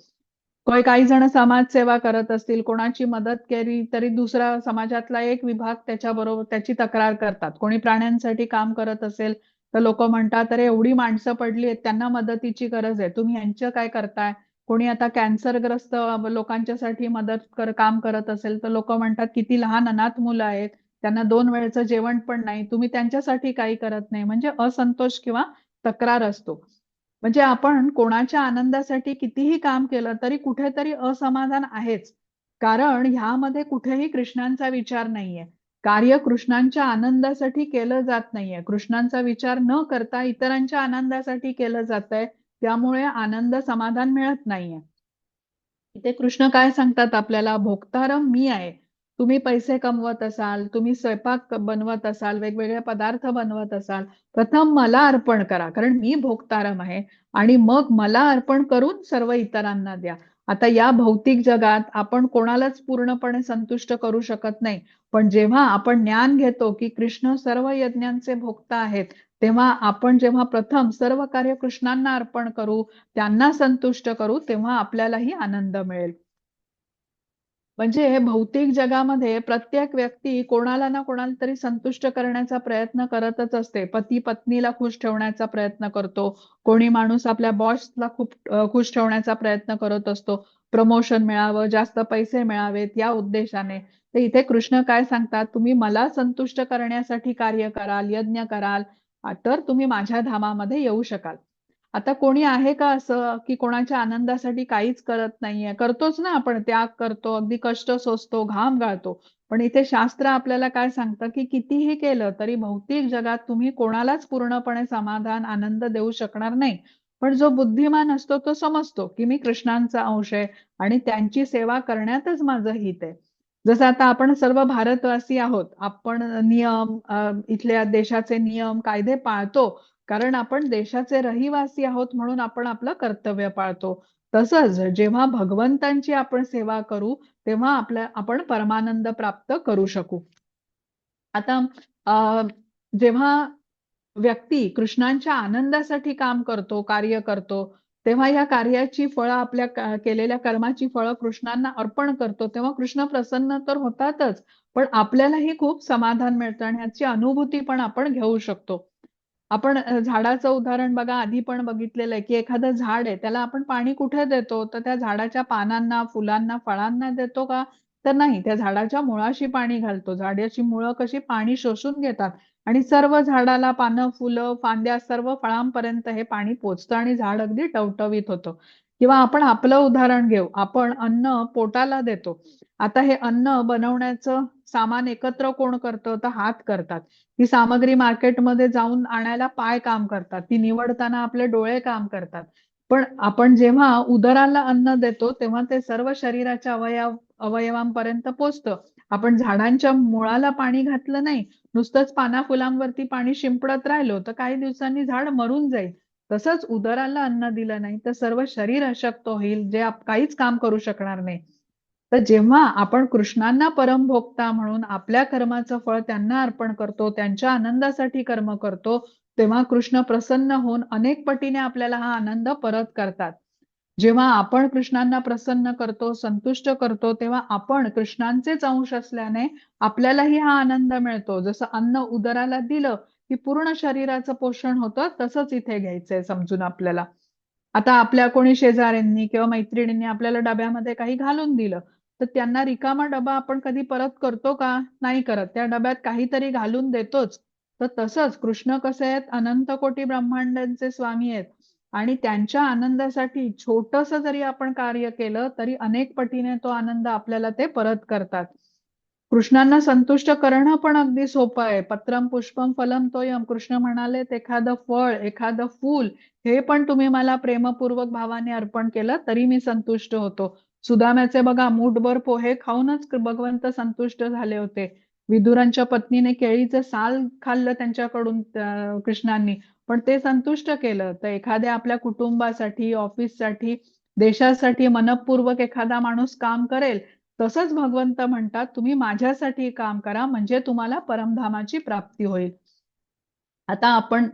काही जण समाजसेवा करत असतील, कोणाची मदत केली तरी दुसरा समाजातला एक विभाग त्याच्याबरोबर त्याची तक्रार करतात. कोणी प्राण्यांसाठी काम करत असेल तर लोक म्हणतात अरे एवढी माणसं पडली आहेत, त्यांना मदतीची गरज आहे, तुम्ही यांचं काय करताय. कोणी आता कॅन्सरग्रस्त लोकांच्यासाठी काम करत असेल तर लोक म्हणतात किती लहान अनाथ मुलं आहेत, त्यांना 2 वेळचं जेवण पण नाही, तुम्ही त्यांच्यासाठी काही करत नाही. म्हणजे असंतोष किंवा तक्रार असतो. म्हणजे आपण कोणाच्या आनंदासाठी कितीही काम केलं तरी कुठेतरी असमाधान आहेच. कारण ह्यामध्ये कुठेही कृष्णांचा विचार नाहीये. कार्य कृष्णांच्या आनंदासाठी केलं जात नाहीये. कृष्णांचा विचार न करता इतरांच्या आनंदासाठी केलं जातंय. त्यामुळे आनंद, समाधान मिळत नाहीये. इथे कृष्ण काय सांगतात आपल्याला, भोक्तारम मी आहे. तुम्ही पैसे कमवत असाल, तुम्ही स्वयंपाक बनवत असाल, वेगवेगळे पदार्थ बनवत असाल, प्रथम मला अर्पण करा, कारण मी भोक्तारम आहे. आणि मग मला अर्पण करून सर्व इतरांना द्या. आता या भौतिक जगात आपण कोणालाच पूर्णपणे संतुष्ट करू शकत नाही. पण जेव्हा आपण ज्ञान घेतो की कृष्ण सर्व यज्ञांचे भोक्ता आहेत, तेव्हा आपण जेव्हा प्रथम सर्व कार्य कृष्णांना अर्पण करू, त्यांना संतुष्ट करू, तेव्हा आपल्यालाही आनंद मिळेल. म्हणजे भौतिक जगामध्ये प्रत्येक व्यक्ती कोणाला ना कोणाला तरी संतुष्ट करण्याचा प्रयत्न करतच असते. पती पत्नीला खुश ठेवण्याचा प्रयत्न करतो. कोणी माणूस आपल्या बॉसला खूप खुश ठेवण्याचा प्रयत्न करत असतो. प्रमोशन मिळावं, जास्त पैसे मिळावेत या उद्देशाने. तर इथे कृष्ण काय सांगतात, तुम्ही मला संतुष्ट करण्यासाठी कार्य कराल, यज्ञ कराल, तर तुम्ही माझ्या धामामध्ये येऊ शकाल. आता कोणी आहे का असं की कोणाच्या आनंदासाठी काहीच करत नाहीये? करतोच ना आपण, त्याग करतो, अगदी कष्ट सोसतो, घाम गाळतो. पण इथे शास्त्र आपल्याला काय सांगतं की कितीही केलं तरी भौतिक जगात तुम्ही कोणालाच पूर्णपणे समाधान, आनंद देऊ शकणार नाही. पण जो बुद्धिमान असतो तो समजतो की मी कृष्णांचा अंश आहे आणि त्यांची सेवा करण्यातच माझं हित आहे. जसं आता आपण सर्व भारतवासी आहोत. आपण नियम, इथल्या देशाचे नियम, कायदे पाळतो. कारण आपण देशाचे रहिवासी आहोत म्हणून आपण आपलं कर्तव्य पाळतो. तसंच जेव्हा भगवंतांची आपण सेवा करू, तेव्हा आपण परमानंद प्राप्त करू शकू. आता अ, जेव्हा व्यक्ती कृष्णांच्या आनंदासाठी काम करतो, कार्य करतो, तेव्हा या कार्याची फळं, आपल्या केलेल्या कर्माची फळं कृष्णांना अर्पण करतो, तेव्हा कृष्ण प्रसन्न तर होतातच, पण आपल्यालाही खूप समाधान मिळतं आणि ह्याची अनुभूती पण आपण घेऊ शकतो. आपण झाडाचं उदाहरण बघा, आधी पण बघितलेलं आहे की एखादं झाड आहे, त्याला आपण पाणी कुठे देतो? तर त्या झाडाच्या पानांना, फुलांना, फळांना देतो का? तर नाही, त्या झाडाच्या मुळाशी पाणी घालतो. झाडाची मुळं कशी पाणी शोषून घेतात आणि सर्व झाडाला पानं, फुलं, फांद्या, सर्व फळांपर्यंत हे पाणी पोचतं आणि झाड अगदी टवटवीत होतं. किंवा आपण आपलं उदाहरण घेऊ, आपण अन्न पोटाला देतो. आता हे अन्न बनवण्याचं सामान एकत्र कोण करतं? तर हात करतात. ती सामग्री मार्केटमध्ये जाऊन आणायला पाय काम करतात. ती निवडताना आपले डोळे काम करतात. पण आपण जेव्हा उदराला अन्न देतो, तेव्हा ते सर्व शरीराच्या अवयवांपर्यंत पोचतं. आपण झाडांच्या मुळाला पाणी घातलं नाही, नुसतंच पाना-फुलांवरती पाणी शिंपडत राहिलो, तर काही दिवसांनी झाड मरून जाईल. तसंच उदराला अन्न दिलं नाही, तर सर्व शरीर अशक्त होईल, जे काहीच काम करू शकणार नाही. तर जेव्हा आपण कृष्णांना परमभोक्ता म्हणून आपल्या कर्माचं फळ त्यांना अर्पण करतो, त्यांच्या आनंदासाठी कर्म करतो, तेव्हा कृष्ण प्रसन्न होऊन अनेक पटीने आपल्याला हा आनंद परत करतात. जेव्हा आपण कृष्णांना प्रसन्न करतो, संतुष्ट करतो, तेव्हा आपण कृष्णांचेच अंश असल्याने आपल्यालाही हा आनंद मिळतो. जसं अन्न उदराला दिलं की पूर्ण शरीराचं पोषण होतं, तसंच इथे घ्यायचंय समजून आपल्याला. आता आपल्या कोणी शेजाऱ्यांनी किंवा मैत्रिणींनी आपल्याला डब्यामध्ये काही घालून दिलं, तर त्यांना रिकामा डबा आपण कधी परत करतो का? नाही करत. त्या डब्यात काहीतरी घालून देतोच. तर तसंच कृष्ण कसे आहेत, अनंत कोटी ब्रह्मांडांचे स्वामी आहेत आणि त्यांच्या आनंदासाठी छोटंसं जरी आपण कार्य केलं, तरी अनेक पटीने तो आनंद आपल्याला ते परत करतात. कृष्णांना संतुष्ट करणं पण अगदी सोपं आहे. पत्रम पुष्पम फलम तोयम. कृष्ण म्हणालेत, एखादं फळ, एखादं फूल हे पण तुम्ही मला प्रेमपूर्वक भावाने अर्पण केलं तरी मी संतुष्ट होतो. सुदाम्याचे बघा, मूठभर पोहे खाऊनच भगवंत संतुष्ट झाले होते. विदुरांच्या पत्नीने केळीचं साल खाल्लं त्यांच्याकडून कृष्णांनी, पण ते संतुष्ट केलं. तर एखाद्या आपल्या कुटुंबासाठी, ऑफिससाठी, देशासाठी मनःपूर्वक एखादा माणूस काम करेल, तसंच भगवंत म्हणतात, तुम्ही माझ्यासाठी काम करा म्हणजे तुम्हाला परमधामाची प्राप्ती होईल. आता आपण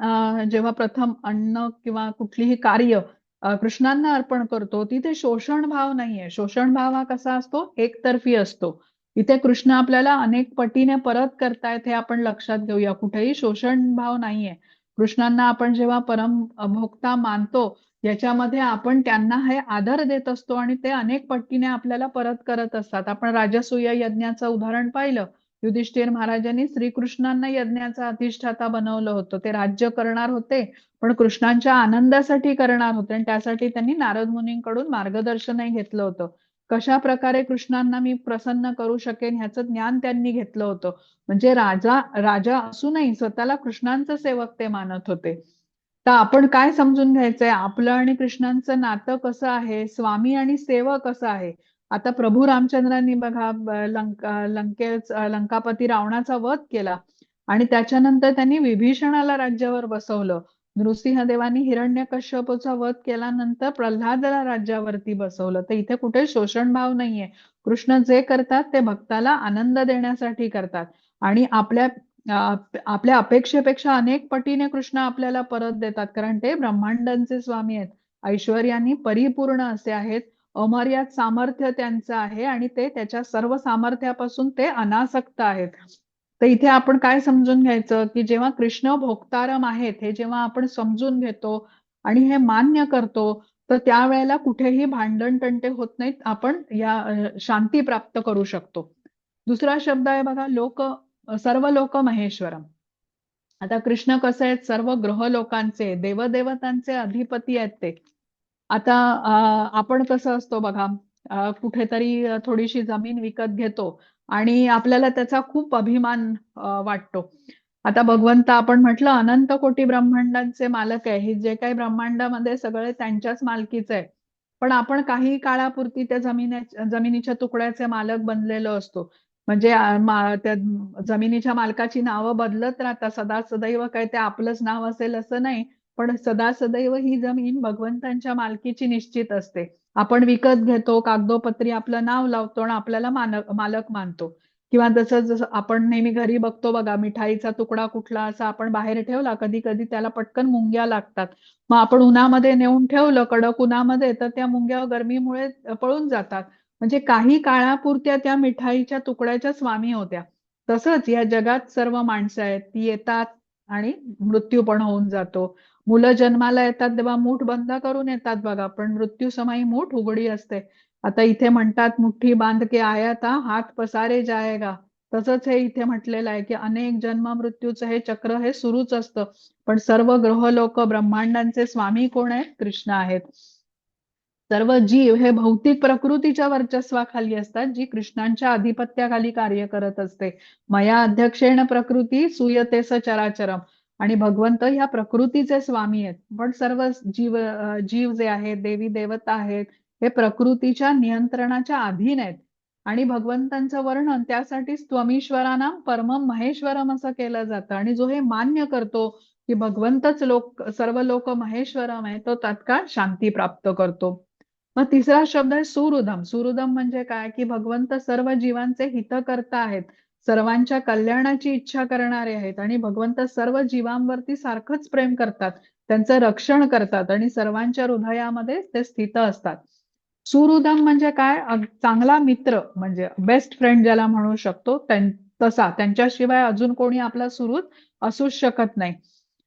जेव्हा प्रथम अन्न किंवा कुठलीही कार्य कृष्णांना अर्पण करतो, तिथे शोषण भाव नाहीये. शोषण भाव हा कसा असतो? एकतर्फी असतो. इथे कृष्ण आपल्याला अनेक पटीने परत करतायत हे आपण लक्षात घेऊया. कुठेही शोषण भाव नाहीये. कृष्णांना आपण जेव्हा परम भोक्ता मानतो, याच्यामध्ये आपण त्यांना हे आदर देत असतो आणि ते अनेक पटीने आपल्याला परत करत असतात. आपण राजसूय यज्ञाचं उदाहरण पाहिलं. युधिष्ठिर महाराजांनी श्रीकृष्णांना यज्ञाचा अधिष्ठाता बनवलं होतं. ते राज्य करणार होते, पण कृष्णांच्या आनंदासाठी करणार होते आणि त्यासाठी त्यांनी नारद मुनींकडून मार्गदर्शनही घेतलं होतं. कशा प्रकारे कृष्णांना मी प्रसन्न करू शकेन ह्याचं ज्ञान त्यांनी घेतलं होतं. म्हणजे राजा राजा असूनही स्वतःला कृष्णांचं सेवक ते मानत होते. तर आपण काय समजून घ्यायचंय, आपलं आणि कृष्णांचं नातं कसं आहे, स्वामी आणि सेवक कसं आहे. आता प्रभू रामचंद्रांनी बघा लंकापती रावणाचा वध केला आणि त्याच्यानंतर त्यांनी विभीषणाला राज्यावर बसवलं. नृसिंहदेवानी हिरण्यकश्यपूचा वध केल्यानंतर प्रल्हादला राज्यावरती बसवलं. तर इथे कुठे शोषण भाव नाहीये. कृष्ण जे करतात ते भक्ताला आनंद देण्यासाठी करतात आणि आपल्या अपेक्षेपेक्षा अनेक पटीने कृष्ण आपल्याला परत देतात, कारण ते ब्रह्मांडांचे स्वामी आहेत. ऐश्वर्यानी परिपूर्ण असे आहेत. अमर्याद सामर्थ्य त्यांचं आहे आणि ते त्याच्या सर्व सामर्थ्यापासून ते अनासक्त आहेत. तर इथे आपण काय समजून घ्यायचं, की जेव्हा कृष्ण भोक्तारम आहेत हे जेव्हा आपण समजून घेतो आणि हे मान्य करतो, तर त्यावेळेला कुठेही भांडण तंटे होत नाहीत. आपण शांती प्राप्त करू शकतो. दुसरा शब्द आहे बघा, सर्व लोक महेश्वरम. आता कृष्ण कसे आहेत, सर्व ग्रह लोकांचे देवदेवतांचे अधिपती आहेत ते. आता आपण कसं असतो बघा, कुठेतरी थोडीशी जमीन विकत घेतो आणि आपल्याला त्याचा खूप अभिमान वाटतो. आता भगवंत आपण म्हटलं अनंत कोटी ब्रह्मांडांचे मालक आहे. हे जे काही ब्रह्मांडामध्ये सगळे त्यांच्याच मालकीचे आहे. पण आपण काही काळापुरती त्या जमिनीच्या तुकड्याचे मालक बनलेलो असतो. म्हणजे त्या जमिनीच्या मालकाची नावं बदलत राहतात. सदा सदैव काय ते आपलंच नाव असेल असं नाही. पण सदा सदैव ही जमीन भगवंतांच्या मालकीची निश्चित असते. आपण विकत घेतो, कागदोपत्री आपलं नाव लावतो आणि आपल्याला मालक मानतो. किंवा जसं आपण नेहमी घरी बघतो बघा, मिठाईचा तुकडा कुठला असा आपण बाहेर ठेवला, कधी कधी त्याला पटकन मुंग्या लागतात. मग आपण उन्हामध्ये नेऊन ठेवलं कडक उन्हामध्ये, तर त्या मुंग्या गरमीमुळे पळून जातात. म्हणजे काही काळापुरत्या त्या मिठाईच्या तुकड्याच्या स्वामी होत्या. तसंच या जगात सर्व माणसं आहेत, ती येतात आणि मृत्यू पण होऊन जातो. मुलं जन्माला येतात तेव्हा मूठ बंद करून येतात बघा, पण मृत्यू समयी मूठ उघडी असते. आता इथे म्हणतात मुठ्ठी बांध के आया था, हात पसारे जाएगा. तसंच हे इथे म्हटलेलं आहे की अनेक जन्म मृत्यूचं हे चक्र हे सुरूच असतं. पण सर्व ग्रह लोक ब्रह्मांडांचे स्वामी कोण आहेत? कृष्ण आहेत. सर्व जीव हे भौतिक प्रकृतीच्या वर्चस्वाखाली असतात, जी कृष्णांच्या अधिपत्याखाली कार्य करत असते. मया अध्यक्षेण प्रकृती सुयते स चराचरम. आणि भगवंत ह्या प्रकृतीचे स्वामी आहेत. पण सर्व जीव जे आहेत, देवी देवता आहेत, हे प्रकृतीच्या नियंत्रणाच्या अधीन आहेत. आणि भगवंतांचं वर्णन त्यासाठी त्वमीश्वरानाम परमम महेश्वरम असं केलं जातं. आणि जो हे मान्य करतो की भगवंतच सर्व लोक महेश्वरम आहे, तो तात्काळ शांती प्राप्त करतो. मग तिसरा शब्द आहे सुहृदम. सुहृदम म्हणजे काय, की भगवंत सर्व जीवांचे हितकर्ता आहेत, सर्वांच्या कल्याणाची इच्छा करणारे आहेत आणि भगवंत सर्व जीवांवरती सारखंच प्रेम करतात, त्यांचं रक्षण करतात आणि सर्वांच्या हृदयामध्ये ते स्थित असतात. सुहृदम म्हणजे काय, चांगला मित्र, म्हणजे बेस्ट फ्रेंड ज्याला म्हणू शकतो तसा. त्यांच्याशिवाय अजून कोणी आपला सुहृद असूच शकत नाही.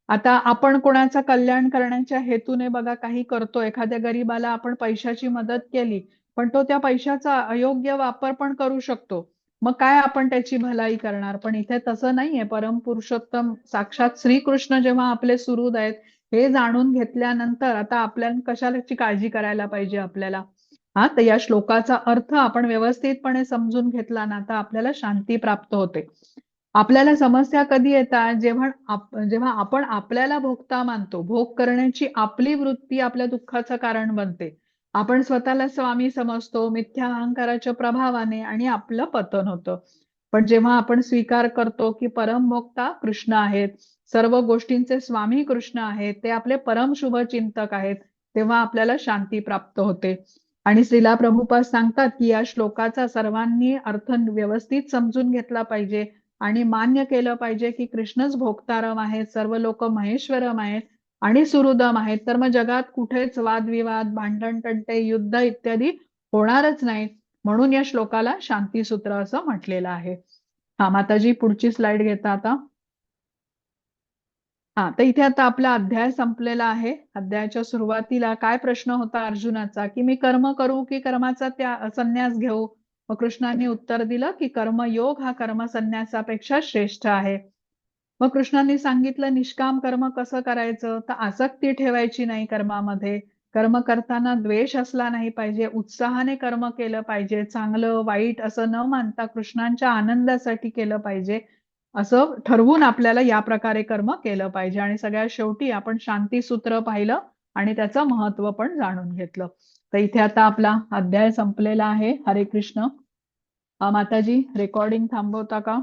आता आपण कोणाचं कल्याण करण्याच्या हेतूने बघा काही करतो, एखाद्या गरीबाला आपण पैशाची मदत केली, पण तो त्या पैशाचा अयोग्य वापर पण करू शकतो. मग काय आपण त्याची भलाई करणार? पण इथे तसं नाहीये. परमपुरुषोत्तम साक्षात श्रीकृष्ण जेव्हा आपले सुहृद आहेत हे जाणून घेतल्यानंतर आता आपल्याला कशाची काळजी करायला पाहिजे आपल्याला. तर या श्लोकाचा अर्थ आपण व्यवस्थितपणे समजून घेतला ना, तर आपल्याला शांती प्राप्त होते. आपल्याला समस्या कधी येतात, जेव्हा आपण आपल्याला भोगता मानतो, भोग करण्याची आपली वृत्ती आपल्या दुःखाचं कारण बनते. आपण स्वतःला स्वामी समजतो मिथ्या अहंकाराच्या प्रभावाने आणि आपलं पतन होतं. पण जेव्हा आपण स्वीकार करतो की परमभोक्ता कृष्ण आहेत, सर्व गोष्टींचे स्वामी कृष्ण आहेत, ते आपले परम शुभ चिंतक आहेत, तेव्हा आपल्याला शांती प्राप्त होते. आणि श्रीला प्रभुपाद सांगतात की या श्लोकाचा सर्वांनी अर्थ व्यवस्थित समजून घेतला पाहिजे आणि मान्य केलं पाहिजे की कृष्णच भोक्तारम आहेत, सर्व लोक महेश्वरम आहेत आणि सुहृदम आहेत. तर मग जगात कुठेच वादविवाद, भांडण तंटे, युद्ध इत्यादी होणारच नाहीत. म्हणून या श्लोकाला शांतीसूत्र असं म्हटलेलं आहे. माताजी पुढची स्लाइड घेता आता. तर इथे आता आपला अध्याय संपलेला आहे. अध्यायाच्या सुरुवातीला काय प्रश्न होता अर्जुनाचा, की मी कर्म करू की कर्माचा संन्यास घेऊ. मग कृष्णांनी उत्तर दिलं की कर्मयोग हा कर्मसन्यासापेक्षा श्रेष्ठ आहे. मग कृष्णांनी सांगितलं निष्काम कर्म कसं करायचं, तर आसक्ती ठेवायची नाही कर्मामध्ये. कर्म करताना द्वेष असला नाही पाहिजे, उत्साहाने कर्म केलं पाहिजे, चांगलं वाईट असं न मानता कृष्णांच्या आनंदासाठी केलं पाहिजे, असं ठरवून आपल्याला या प्रकारे कर्म केलं पाहिजे. आणि सगळ्यात शेवटी आपण शांती सूत्र पाहिलं आणि त्याचं महत्व पण जाणून घेतलं. तर इथे आता आपला अध्याय संपलेला आहे. हरे कृष्ण. माताजी रेकॉर्डिंग थांबवता का?